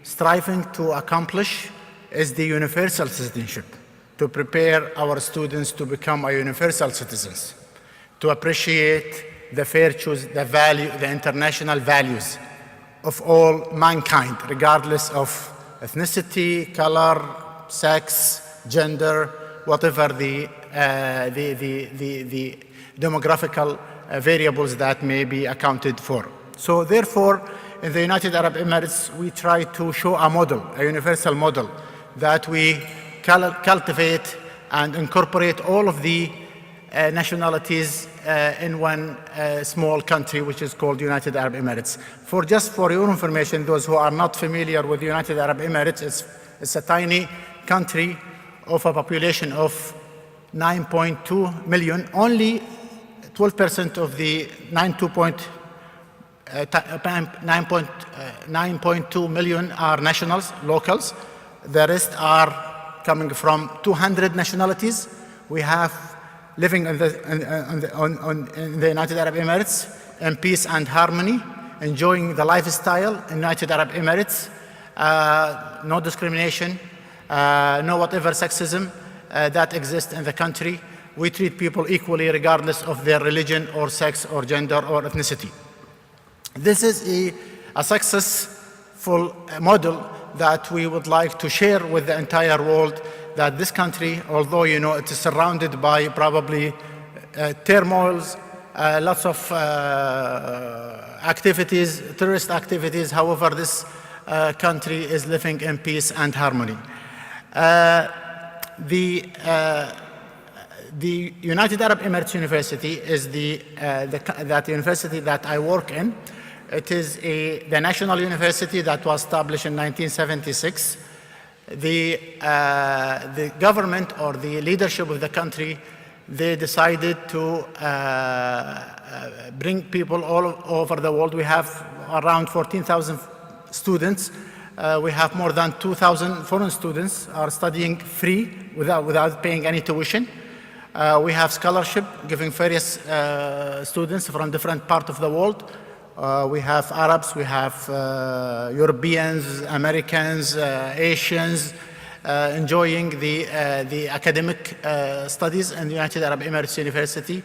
striving to accomplish is the universal citizenship, to prepare our students to become universal citizens, to appreciate the virtues, the value, the international values of all mankind, regardless of ethnicity, color, sex, gender, whatever the demographical variables that may be accounted for. So therefore, in the United Arab Emirates, we try to show a model, a universal model, that we cultivate and incorporate all of the nationalities in one small country, which is called United Arab Emirates. Just for your information, those who are not familiar with the United Arab Emirates, it's a tiny country of a population of 9.2 million. Only 12% of the 9.2 9.2 million are nationals, locals. The rest are coming from 200 nationalities. We have living in the United Arab Emirates in peace and harmony, enjoying the lifestyle in United Arab Emirates. No discrimination, no whatever sexism that exists in the country. We treat people equally regardless of their religion or sex or gender or ethnicity. This is a successful model that we would like to share with the entire world, that this country, although it is surrounded by probably turmoils, lots of activities, terrorist activities, however, this country is living in peace and harmony. The United Arab Emirates University is that university that I work in. It is the national university that was established in 1976. The government or the leadership of the country, they decided to bring people all over the world. We have around 14,000 students. We have more than 2,000 foreign students are studying free without paying any tuition. We have scholarship giving various students from different parts of the world. We have Arabs, we have Europeans, Americans, Asians, enjoying the academic studies in the United Arab Emirates University.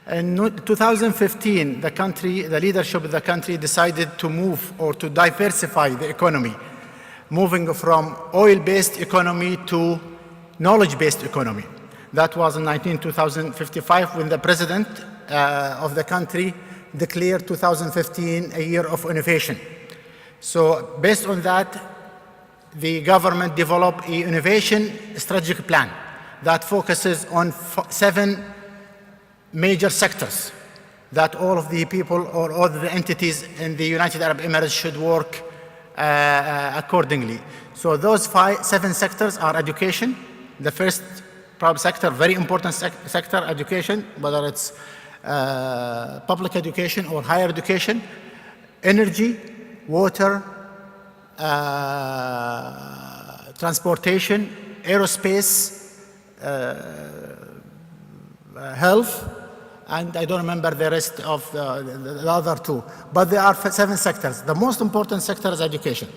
In 2015, the leadership of the country decided to move or to diversify the economy, moving from oil-based economy to knowledge-based economy. That was in 2055 when the president of the country declared 2015 a year of innovation. So based on that, the government developed an innovation strategic plan that focuses on 7 major sectors that all of the people or all the entities in the United Arab Emirates should work accordingly. So those 7 sectors are education, the first private sector, very important sector, education, whether it's public education or higher education, energy, water, transportation, aerospace, health, and I don't remember the rest of the other 2. But there are 7 sectors. The most important sector is education.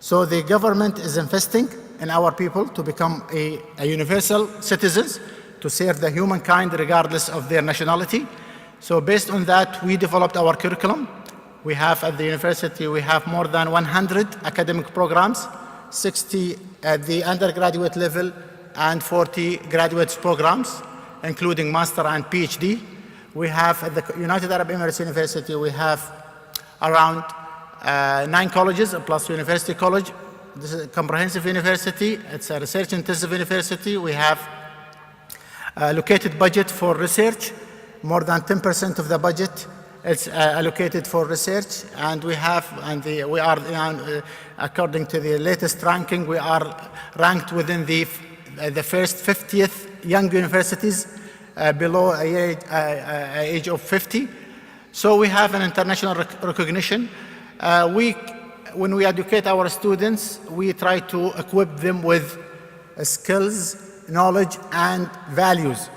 So the government is investing in our people to become a universal citizens, to serve the humankind regardless of their nationality. So based on that, we developed our curriculum. We have at the university, we have more than 100 academic programs, 60 at the undergraduate level and 40 graduate programs, including master and PhD. We have at the United Arab Emirates University, we have around 9 colleges plus university college. This is a comprehensive university. It's a research intensive university. We have allocated budget for research. More than 10% of the budget is allocated for research, and we are, according to the latest ranking, we are ranked within the first 50th young universities below age of 50. So we have an international recognition. When we educate our students, we try to equip them with skills, knowledge, and values.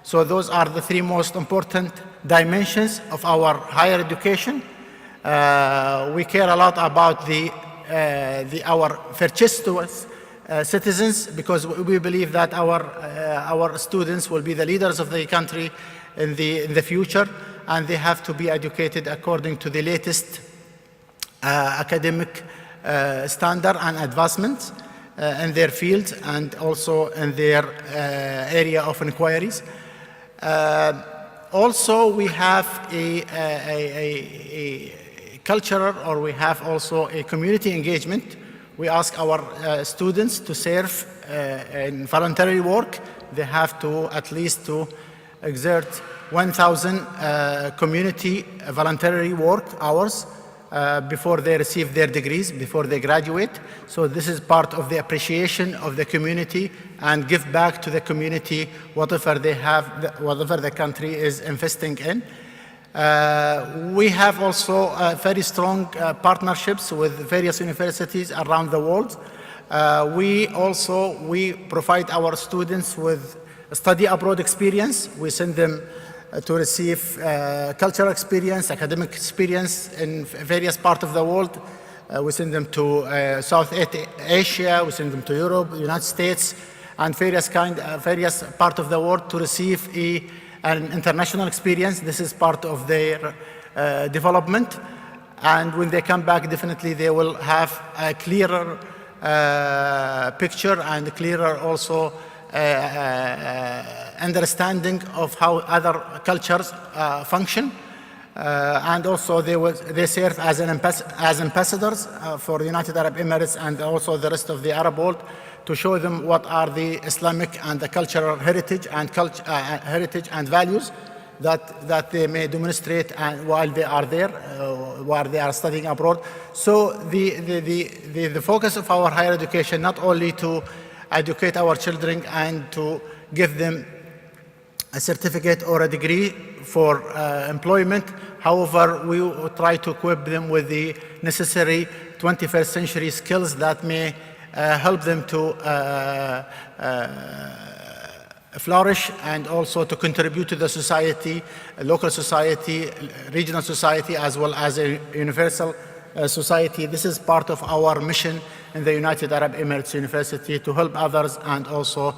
So those are the 3 most important dimensions of our higher education. We care a lot about our virtuous citizens, because we believe that our students will be the leaders of the country in the future, and they have to be educated according to the latest academic standard and advancements in their fields and also in their area of inquiries. Also, we have a cultural, or we have also a community engagement. We ask our students to serve in voluntary work. They have to at least to exert 1,000 community voluntary work hours before they receive their degrees, before they graduate. So this is part of the appreciation of the community and give back to the community whatever they have, whatever the country is investing in. We have also very strong partnerships with various universities around the world. We provide our students with study abroad experience. We send them to receive cultural experience, academic experience in various parts of the world. We send them to South Asia, we send them to Europe, United States, and various parts of the world to receive an international experience. This is part of their development. And when they come back, definitely they will have a clearer picture and a clearer also understanding of how other cultures function. And also they serve as ambassadors for the United Arab Emirates and also the rest of the Arab world to show them what are the Islamic and the cultural heritage and values that they may demonstrate while they are there, while they are studying abroad. So the focus of our higher education, not only to educate our children and to give them a certificate or a degree for employment. However, we will try to equip them with the necessary 21st century skills that may help them to flourish and also to contribute to the society, local society, regional society, as well as a universal society. This is part of our mission in the United Arab Emirates University to help others and also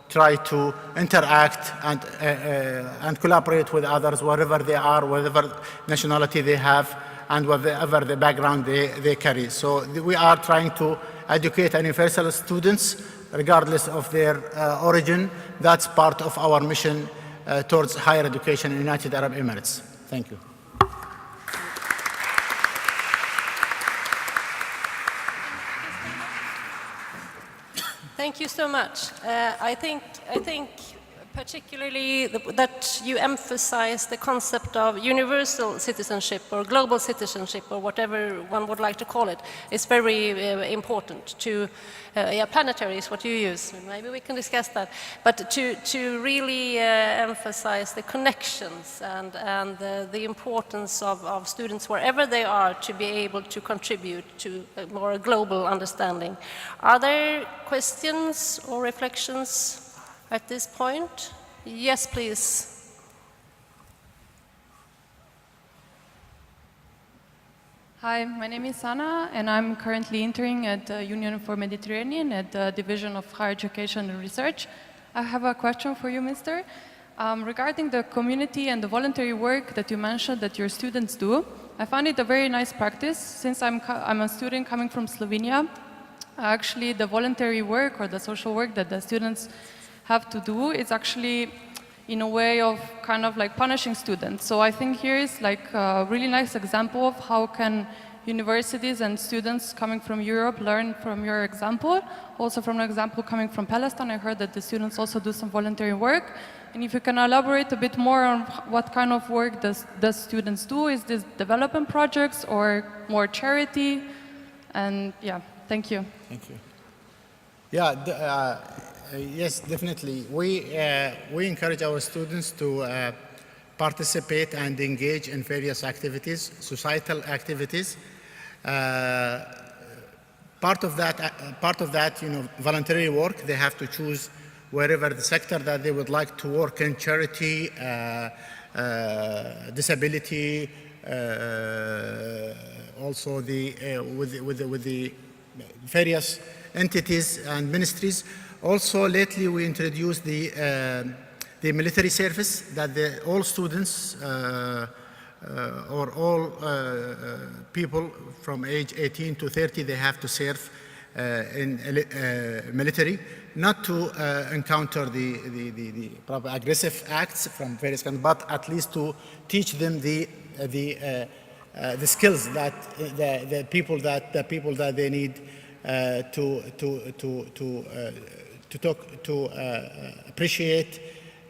try to interact and collaborate with others wherever they are, whatever nationality they have, and whatever the background they carry. So we are trying to educate universal students regardless of their origin. That's part of our mission towards higher education in the United Arab Emirates. Thank you. Thank you so much. I think particularly that you emphasize the concept of universal citizenship or global citizenship or whatever one would like to call it is very important to, planetary is what you use, maybe we can discuss that, but to really emphasize the connections and the importance of students wherever they are to be able to contribute to a more global understanding. Are there questions or reflections at this point? Yes, please. Hi, my name is Sana, and I'm currently interning at the Union for Mediterranean at the Division of Higher Education and Research. I have a question for you, Mr. Regarding the community and the voluntary work that you mentioned that your students do, I find it a very nice practice. Since I'm a student coming from Slovenia, actually the voluntary work or the social work that the students have to do is actually in a way of kind of like punishing students. So I think here is like a really nice example of how can universities and students coming from Europe learn from your example. Also from an example coming from Palestine, I heard that the students also do some voluntary work. And if you can elaborate a bit more on what kind of work does students do? Is this development projects or more charity? And yeah, thank you. Thank you. Yeah, yes, definitely. We encourage our students to participate and engage in various activities, societal activities. Part of that, voluntary work. They have to choose wherever the sector that they would like to work in: charity, disability, also with the various entities and ministries. Also, lately we introduced the military service that all students or all people from age 18 to 30, they have to serve in military, not to encounter the probably aggressive acts from various countries, but at least to teach them the skills that the people that they need to appreciate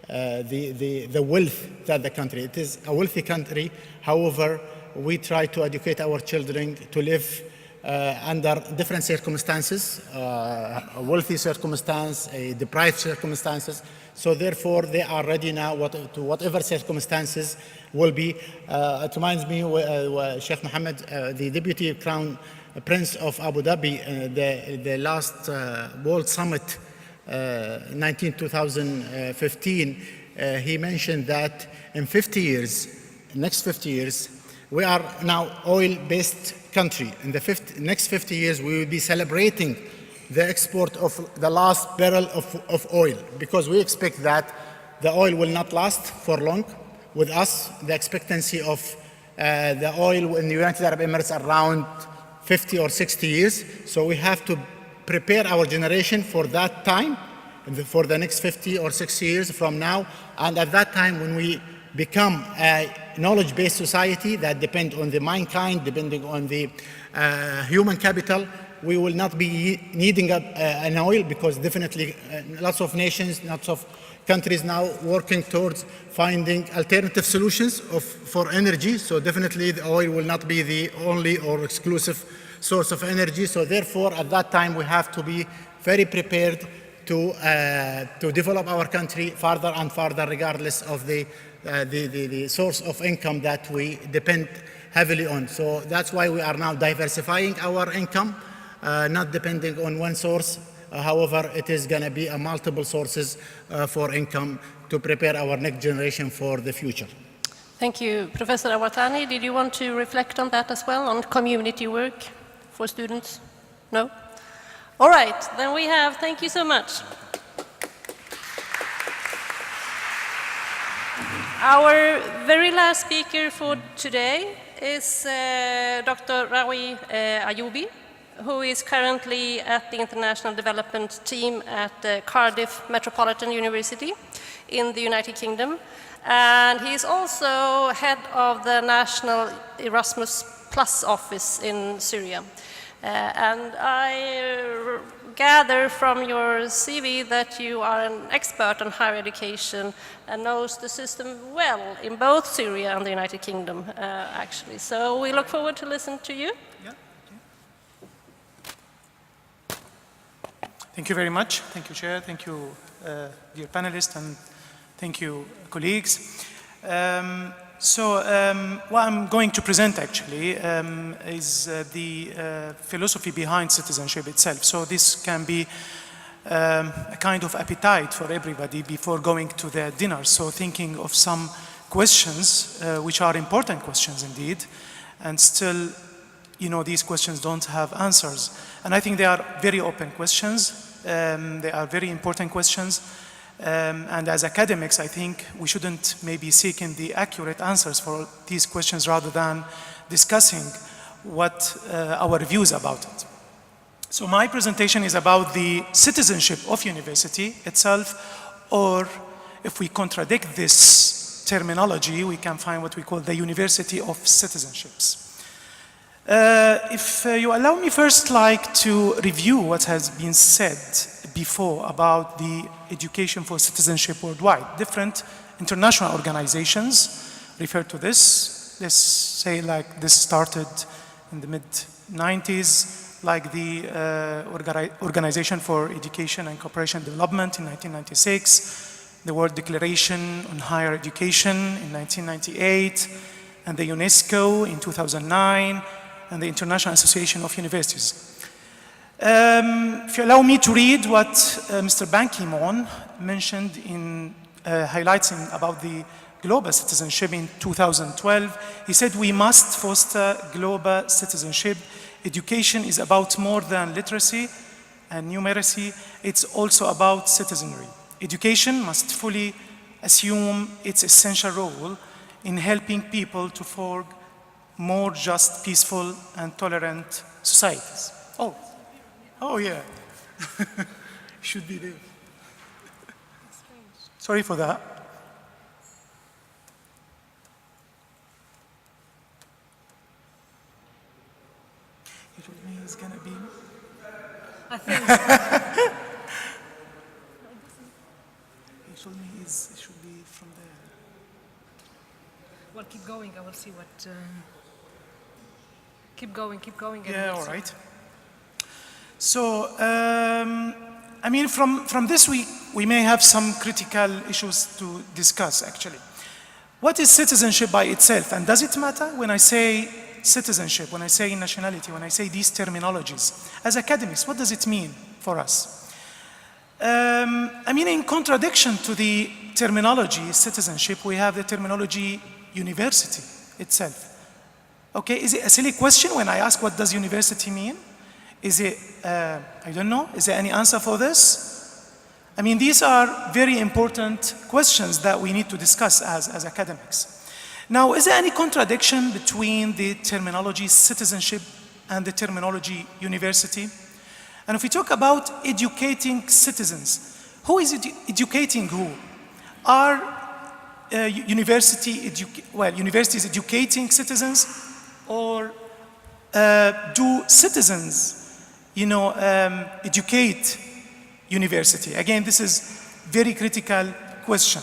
the wealth that the country. It is a wealthy country. However, we try to educate our children to live under different circumstances, a wealthy circumstance, a deprived circumstances. So therefore, they are ready now to whatever circumstances will be. It reminds me, Sheikh Mohammed, the Deputy Crown Prince of Abu Dhabi, the last World Summit, 2015, he mentioned that in 50 years, next 50 years, we are now oil-based country. In the next 50 years, we will be celebrating the export of the last barrel of oil, because we expect that the oil will not last for long. With us, the expectancy of the oil in the United Arab Emirates around 50 or 60 years. So we have to prepare our generation for that time, for the next 50 or 60 years from now. And at that time, when we become a knowledge-based society that depends on the mankind, depending on the human capital, we will not be needing an oil, because definitely lots of nations, lots of countries now working towards finding alternative solutions for energy. So definitely the oil will not be the only or exclusive source of energy. So therefore, at that time, we have to be very prepared to develop our country further and further, regardless of the source of income that we depend heavily on. So that's why we are now diversifying our income, not depending on one source. However, it is going to be a multiple sources for income to prepare our next generation for the future. Thank you. Professor Awatani, did you want to reflect on that as well, on community work for students? No? All right, then we have, thank you so much. Our very last speaker for today is Dr. Rami Ayoubi, who is currently at the International Development Team at Cardiff Metropolitan University in the United Kingdom. And he is also head of the National Erasmus Plus office in Syria. And I gather from your CV that you are an expert on higher education and knows the system well in both Syria and the United Kingdom, actually. So we look forward to listen to you. Yeah. Thank you very much. Thank you, Chair. Thank you, dear panelists, and thank you, colleagues. What I'm going to present actually is the philosophy behind citizenship itself. So this can be a kind of appetite for everybody before going to the dinner. So thinking of some questions, which are important questions indeed, and still, you know, these questions don't have answers. And I think they are very open questions. They are very important questions. And as academics, I think we shouldn't maybe seek in the accurate answers for these questions rather than discussing what our views about it. So my presentation is about the citizenship of university itself, or if we contradict this terminology, we can find what we call the university of citizenships. If you allow me first like to review what has been said before about the education for citizenship worldwide. Different international organizations refer to this. Let's say like this started in the mid-90s, like the Organization for Education and Cooperation Development in 1996, the World Declaration on Higher Education in 1998, and the UNESCO in 2009, and the International Association of Universities. If you allow me to read what Mr. Ban Ki-moon mentioned in highlighting about the global citizenship in 2012, he said, "We must foster global citizenship. Education is about more than literacy and numeracy. It's also about citizenry. Education must fully assume its essential role in helping people to forge more just, peaceful, and tolerant societies." Oh yeah. Should be there. Sorry for that. You told me it's gonna be. I think. You told me it should be from there. Well, keep going. I will see what. Keep going. Yeah, all right. So, I mean, from this we may have some critical issues to discuss, actually. What is citizenship by itself? And does it matter when I say citizenship, when I say nationality, when I say these terminologies? As academics, what does it mean for us? I mean, in contradiction to the terminology citizenship, we have the terminology university itself. Okay, is it a silly question when I ask what does university mean? Is it, I don't know, is there any answer for this? I mean, these are very important questions that we need to discuss as academics. Now, is there any contradiction between the terminology citizenship and the terminology university? And if we talk about educating citizens, who is educating who? Are universities educating citizens, or do citizens, educate university? Again, this is very critical question.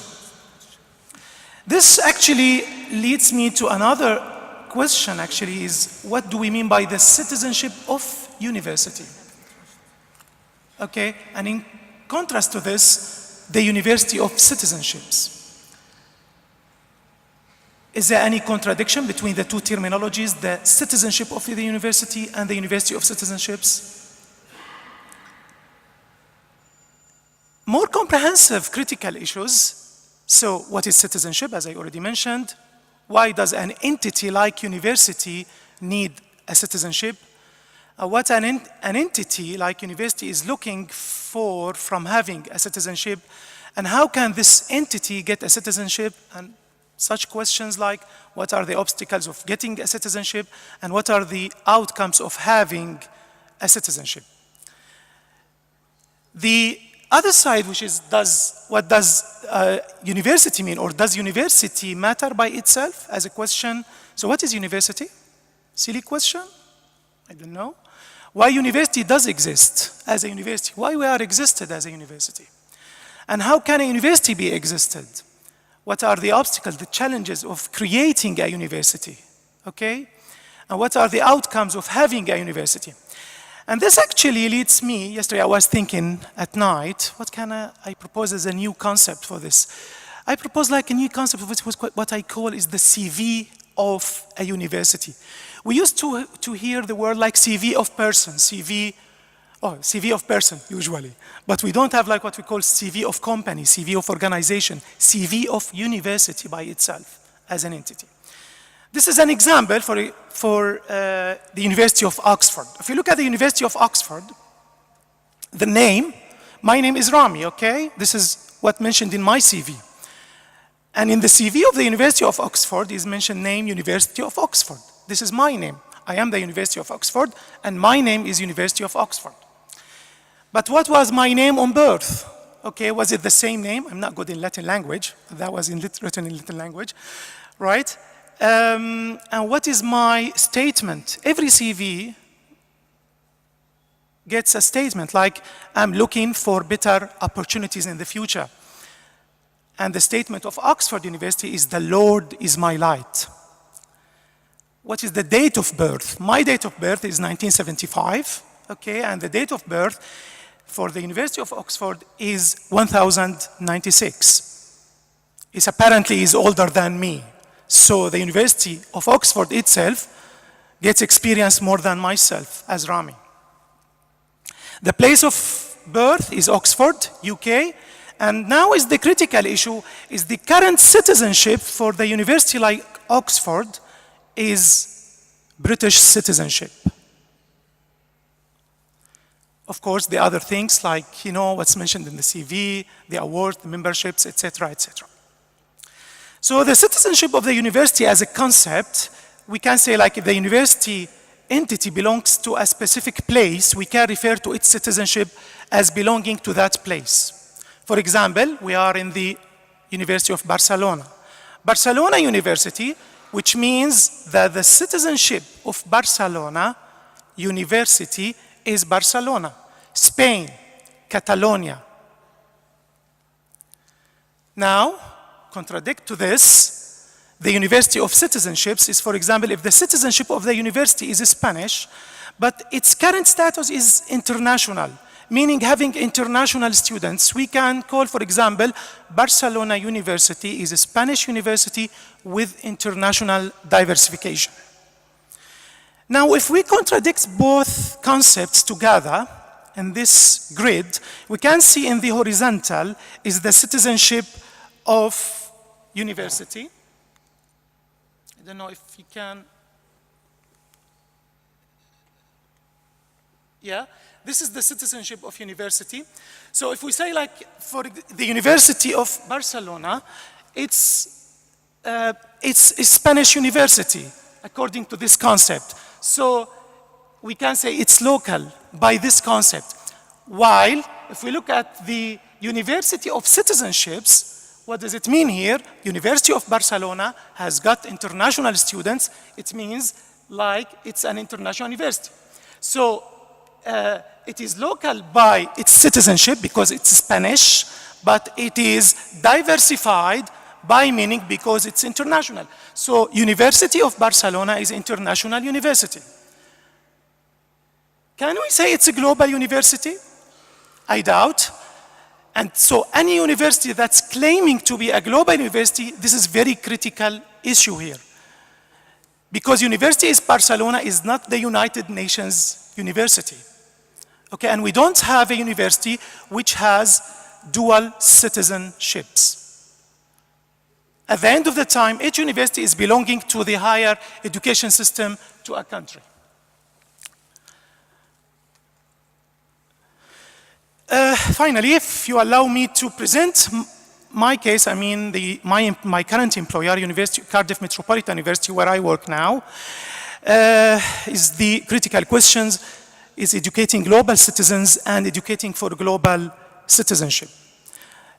This actually leads me to another question, actually, is what do we mean by the citizenship of university? Okay, and in contrast to this, the university of citizenships. Is there any contradiction between the two terminologies, the citizenship of the university and the university of citizenships? More comprehensive critical issues. So what is citizenship, as I already mentioned? Why does an entity like university need a citizenship? What an entity like university is looking for from having a citizenship, and how can this entity get a citizenship? And such questions like, what are the obstacles of getting a citizenship, and what are the outcomes of having a citizenship? The other side, which is what does university mean, or does university matter by itself as a question? So what is university? Silly question? I don't know. Why university does exist as a university? Why we are existed as a university? And how can a university be existed? What are the obstacles, the challenges of creating a university? Okay? And what are the outcomes of having a university? And this actually leads me, yesterday I was thinking at night, what can I propose as a new concept for this? I propose like a new concept of what I call is the CV of a university. We used to hear the word like CV of person, CV of person usually. But we don't have like what we call CV of company, CV of organization, CV of university by itself as an entity. This is an example for the University of Oxford. If you look at the University of Oxford, the name, my name is Rami, okay? This is what mentioned in my CV. And in the CV of the University of Oxford is mentioned name University of Oxford. This is my name. I am the University of Oxford, and my name is University of Oxford. But what was my name on birth? Okay, was it the same name? I'm not good in Latin language. That was written in Latin language, right? And what is my statement? Every CV gets a statement like, I'm looking for better opportunities in the future. And the statement of Oxford University is, the Lord is my light. What is the date of birth? My date of birth is 1975, okay? And the date of birth for the University of Oxford is 1096. It apparently is older than me. So the University of Oxford itself gets experience more than myself as Rami. The place of birth is Oxford, UK, and now is the critical issue, is the current citizenship for the university like Oxford is British citizenship. Of course, the other things like, what's mentioned in the CV, the awards, the memberships, etc., etc. So the citizenship of the university as a concept, we can say like if the university entity belongs to a specific place, we can refer to its citizenship as belonging to that place. For example, we are in the University of Barcelona. Barcelona University, which means that the citizenship of Barcelona University is Barcelona, Spain, Catalonia. Now, contradict to this, the University of Citizenships is, for example, if the citizenship of the university is Spanish, but its current status is international, meaning having international students, we can call, for example, Barcelona University is a Spanish university with international diversification. Now, if we contradict both concepts together in this grid, we can see in the horizontal is the citizenship of university. I don't know if you can. Yeah, this is the citizenship of university. So if we say, like, for the University of Barcelona, it's a Spanish university, according to this concept. So we can say it's local by this concept. While if we look at the University of Citizenships, what does it mean here? University of Barcelona has got international students. It means like it's an international university. So it is local by its citizenship because it's Spanish, but it is diversified by meaning because it's international. So University of Barcelona is international university. Can we say it's a global university? I doubt. And so any university that's claiming to be a global university, this is very critical issue here. Because University of Barcelona is not the United Nations university. Okay, and we don't have a university which has dual citizenships. At the end of the time, each university is belonging to the higher education system to a country. Finally, if you allow me to present my case, I mean my current employer, Cardiff Metropolitan University, where I work now, is the critical questions is educating global citizens and educating for global citizenship.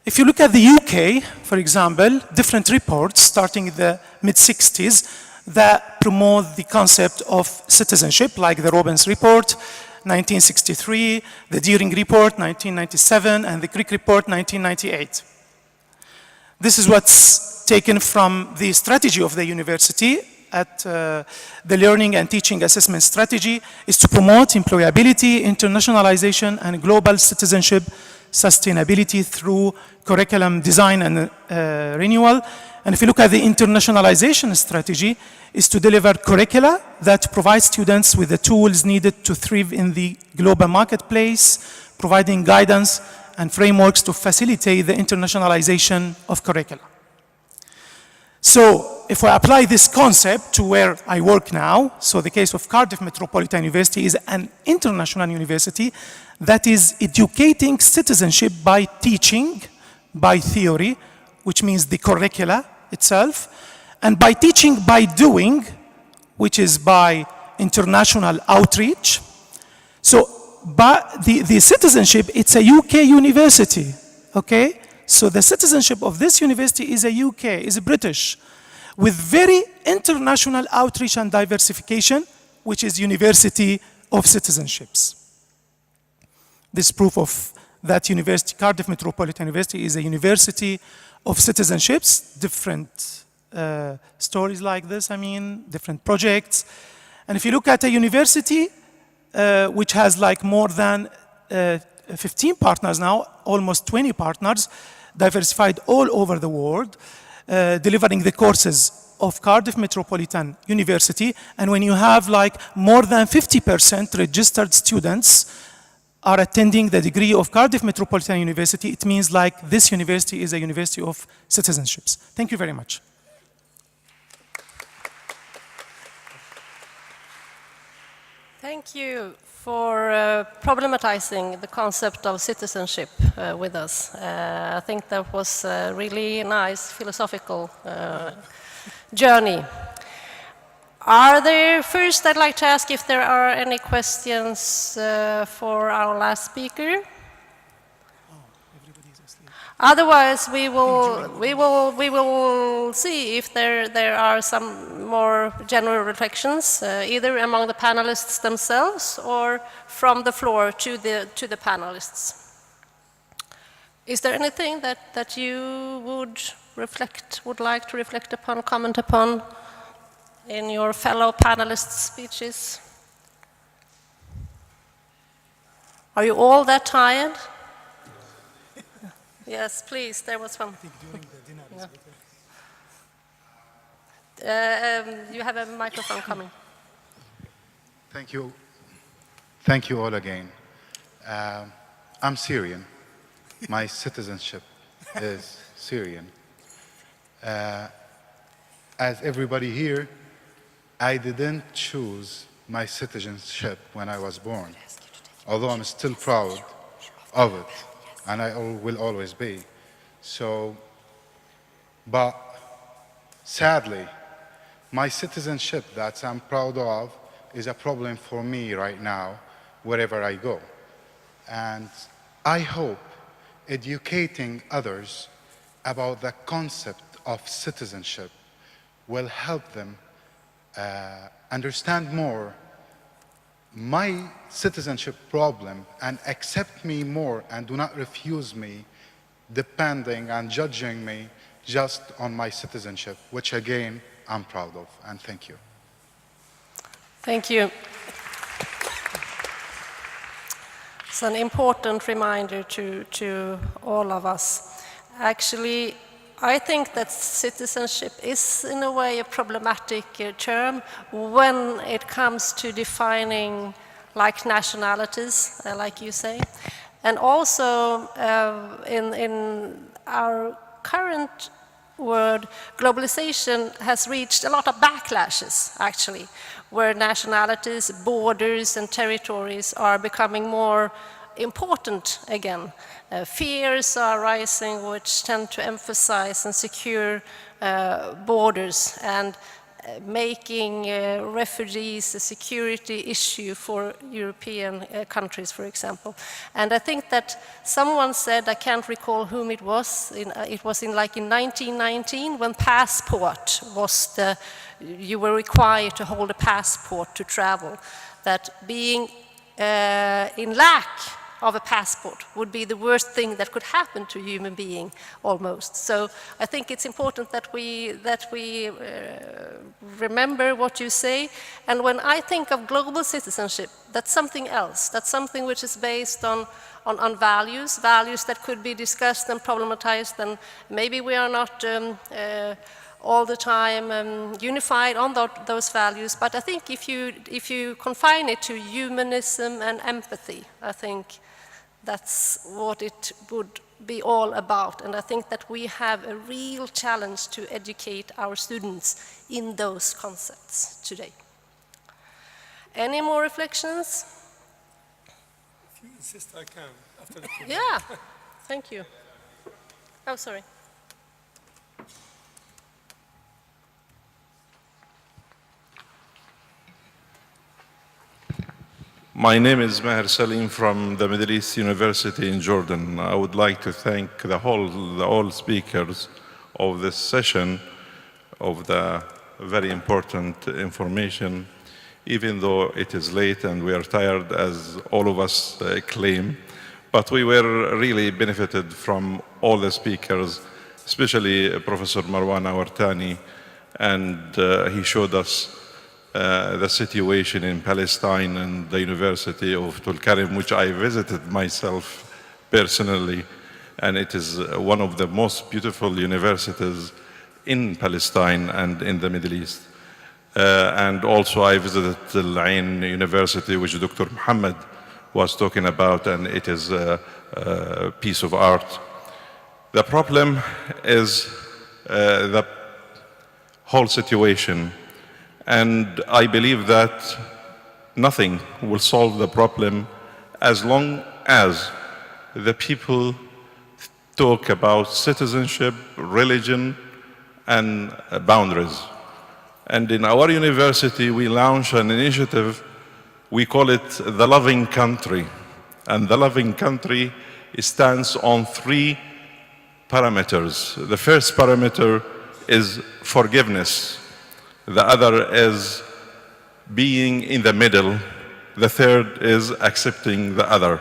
If you look at the UK, for example, different reports starting in the mid-60s that promote the concept of citizenship, like the Robbins Report, 1963, the Deering Report, 1997, and the Crick Report, 1998. This is what's taken from the strategy of the university at the Learning and Teaching Assessment Strategy is to promote employability, internationalization, and global citizenship sustainability through curriculum design and renewal. And if you look at the internationalization strategy, is to deliver curricula that provide students with the tools needed to thrive in the global marketplace, providing guidance and frameworks to facilitate the internationalization of curricula. So if I apply this concept to where I work now, so the case of Cardiff Metropolitan University is an international university that is educating citizenship by teaching, by theory, which means the curricula itself, and by teaching by doing, which is by international outreach. So but the citizenship, it's a UK university, okay? So the citizenship of this university is a UK, is a British, with very international outreach and diversification, which is University of Citizenships. This proof of that university, Cardiff Metropolitan University, is a university of citizenships, different stories like this, I mean, different projects. And if you look at a university which has like more than 15 partners now, almost 20 partners, diversified all over the world, delivering the courses of Cardiff Metropolitan University. And when you have like more than 50% registered students are attending the degree of Cardiff Metropolitan University, it means like this university is a university of citizenships. Thank you very much. Thank you for problematizing the concept of citizenship with us. I think that was a really nice philosophical journey. First, I'd like to ask if there are any questions for our last speaker. Otherwise, we will see if there are some more general reflections, either among the panelists themselves or from the floor to the panelists. Is there anything that you would would like to reflect upon, comment upon in your fellow panelists' speeches? Are you all that tired? Yes, please, there was one. You have a microphone coming. Thank you. Thank you all again. I'm Syrian. My citizenship is Syrian. As everybody here, I didn't choose my citizenship when I was born, although I'm still proud of it, and I will always be. So, but sadly, my citizenship that I'm proud of is a problem for me right now, wherever I go. And I hope educating others about the concept of citizenship will help them understand more my citizenship problem and accept me more and do not refuse me depending and judging me just on my citizenship, which again, I'm proud of, and thank you. Thank you. It's an important reminder to all of us. Actually, I think that citizenship is in a way a problematic term when it comes to defining like nationalities, like you say. And also in our current world, globalization has reached a lot of backlashes, actually, where nationalities, borders, and territories are becoming more important again. Fears are rising, which tend to emphasize and secure borders and making refugees a security issue for European countries, for example. And I think that someone said, I can't recall whom it was in 1919 when passport was you were required to hold a passport to travel, that being in lack of a passport would be the worst thing that could happen to a human being, almost. So I think it's important that we remember what you say. And when I think of global citizenship, that's something else. That's something which is based on values that could be discussed and problematized. And maybe we are not all the time unified on those values. But I think if you confine it to humanism and empathy, I think that's what it would be all about. And I think that we have a real challenge to educate our students in those concepts today. Any more reflections? If you insist, I can. After the Yeah, thank you. Oh, sorry. My name is Maher Salim from the Middle East University in Jordan. I would like to thank all speakers of this session of the very important information, even though it is late and we are tired, as all of us claim. But we were really benefited from all the speakers, especially Professor Marwan Awartani, and he showed us the situation in Palestine and the University of Tulkarem, which I visited myself personally, and it is one of the most beautiful universities in Palestine and in the Middle East. And also I visited Al Ain University, which Dr. Muhammad was talking about, and it is a piece of art. The problem is the whole situation. And I believe that nothing will solve the problem as long as the people talk about citizenship, religion, and boundaries. And in our university, we launched an initiative, we call it the Loving Country. And the Loving Country stands on 3 parameters. The first parameter is forgiveness. The other is being in the middle. The third is accepting the other.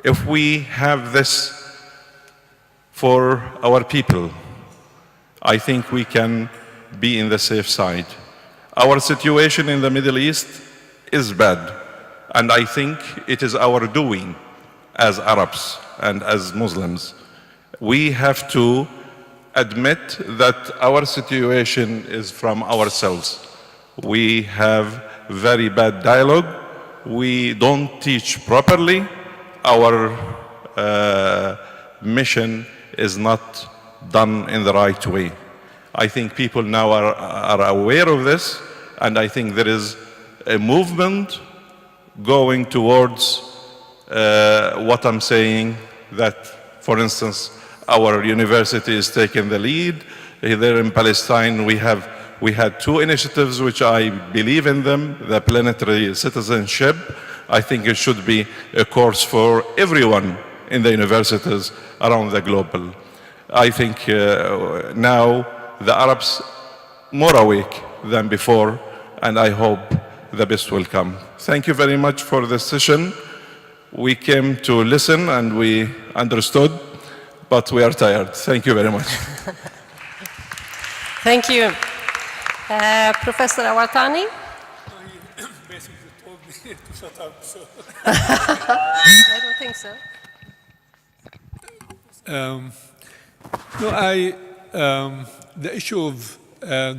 If we have this for our people, I think we can be in the safe side. Our situation in the Middle East is bad, and I think it is our doing as Arabs and as Muslims. We have to admit that our situation is from ourselves. We have very bad dialogue. We don't teach properly. Our mission is not done in the right way. I think people now are aware of this, and I think there is a movement going towards what I'm saying, that, for instance, our university is taking the lead. There in Palestine, we had two initiatives which I believe in them, the planetary citizenship. I think it should be a course for everyone in the universities around the globe. I think now the Arabs more awake than before, and I hope the best will come. Thank you very much for this session. We came to listen and we understood, but we are tired. Thank you very much. Thank you. Professor Awatani? He basically told me to shut up, so. I don't think so. The issue of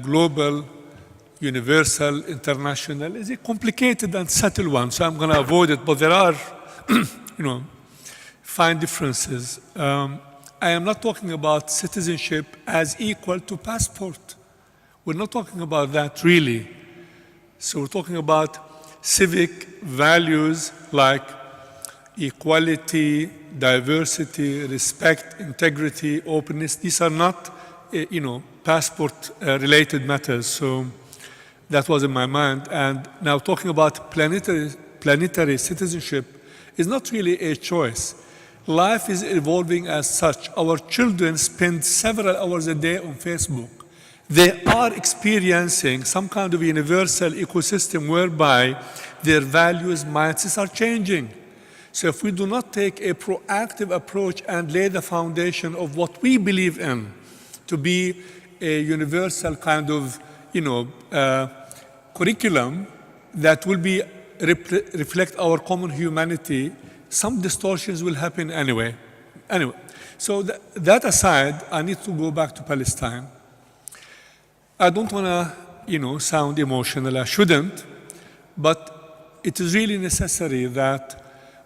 global, universal, international is a complicated and subtle one, so I'm going to avoid it, but there are, fine differences. I am not talking about citizenship as equal to passport. We're not talking about that really. So we're talking about civic values like equality, diversity, respect, integrity, openness. These are not, passport-related matters. So that was in my mind. And now talking about planetary citizenship is not really a choice. Life is evolving as such. Our children spend several hours a day on Facebook. They are experiencing some kind of universal ecosystem whereby their values, mindsets are changing. So if we do not take a proactive approach and lay the foundation of what we believe in to be a universal kind of, curriculum that will be reflect our common humanity, some distortions will happen anyway. So that aside, I need to go back to Palestine. I don't want to, sound emotional. I shouldn't, but it is really necessary that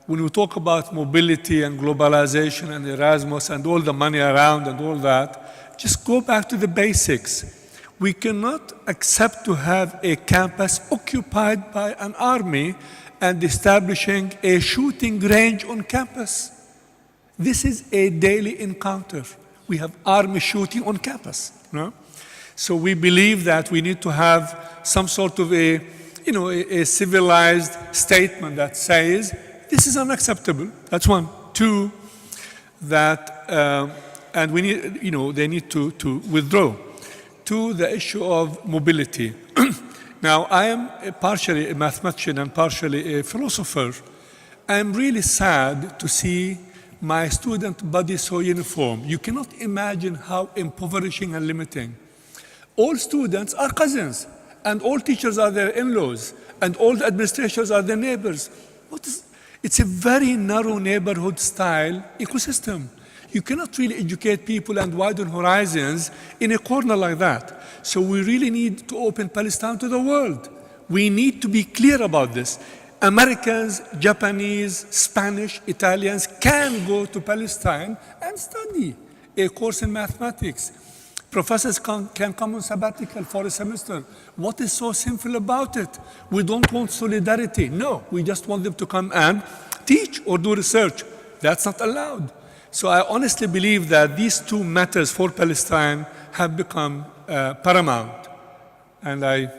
when we talk about mobility and globalization and Erasmus and all the money around and all that, just go back to the basics. We cannot accept to have a campus occupied by an army and establishing a shooting range on campus. This is a daily encounter. We have army shooting on campus. So we believe that we need to have some sort of a civilized statement that says, this is unacceptable. That's one. Two, that, and we need, they need to withdraw. Two, the issue of mobility. Now, I am partially a mathematician and partially a philosopher. I am really sad to see my student body so uniform. You cannot imagine how impoverishing and limiting. All students are cousins, and all teachers are their in-laws, and all the administrators are their neighbors. It's a very narrow neighborhood style ecosystem. You cannot really educate people and widen horizons in a corner like that. So we really need to open Palestine to the world. We need to be clear about this. Americans, Japanese, Spanish, Italians can go to Palestine and study a course in mathematics. Professors can come on sabbatical for a semester. What is so sinful about it? We don't want solidarity. No, we just want them to come and teach or do research. That's not allowed. So I honestly believe that these two matters for Palestine have become paramount. And I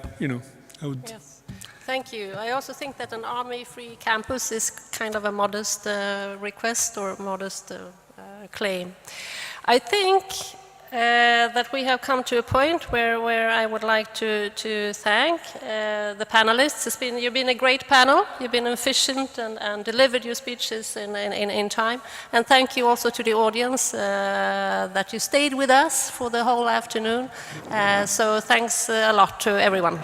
would... Yes, thank you. I also think that an army-free campus is kind of a modest request or modest claim. I think that we have come to a point where I would like to thank the panelists. You've been a great panel. You've been efficient and delivered your speeches in time. And thank you also to the audience that you stayed with us for the whole afternoon. So thanks a lot to everyone.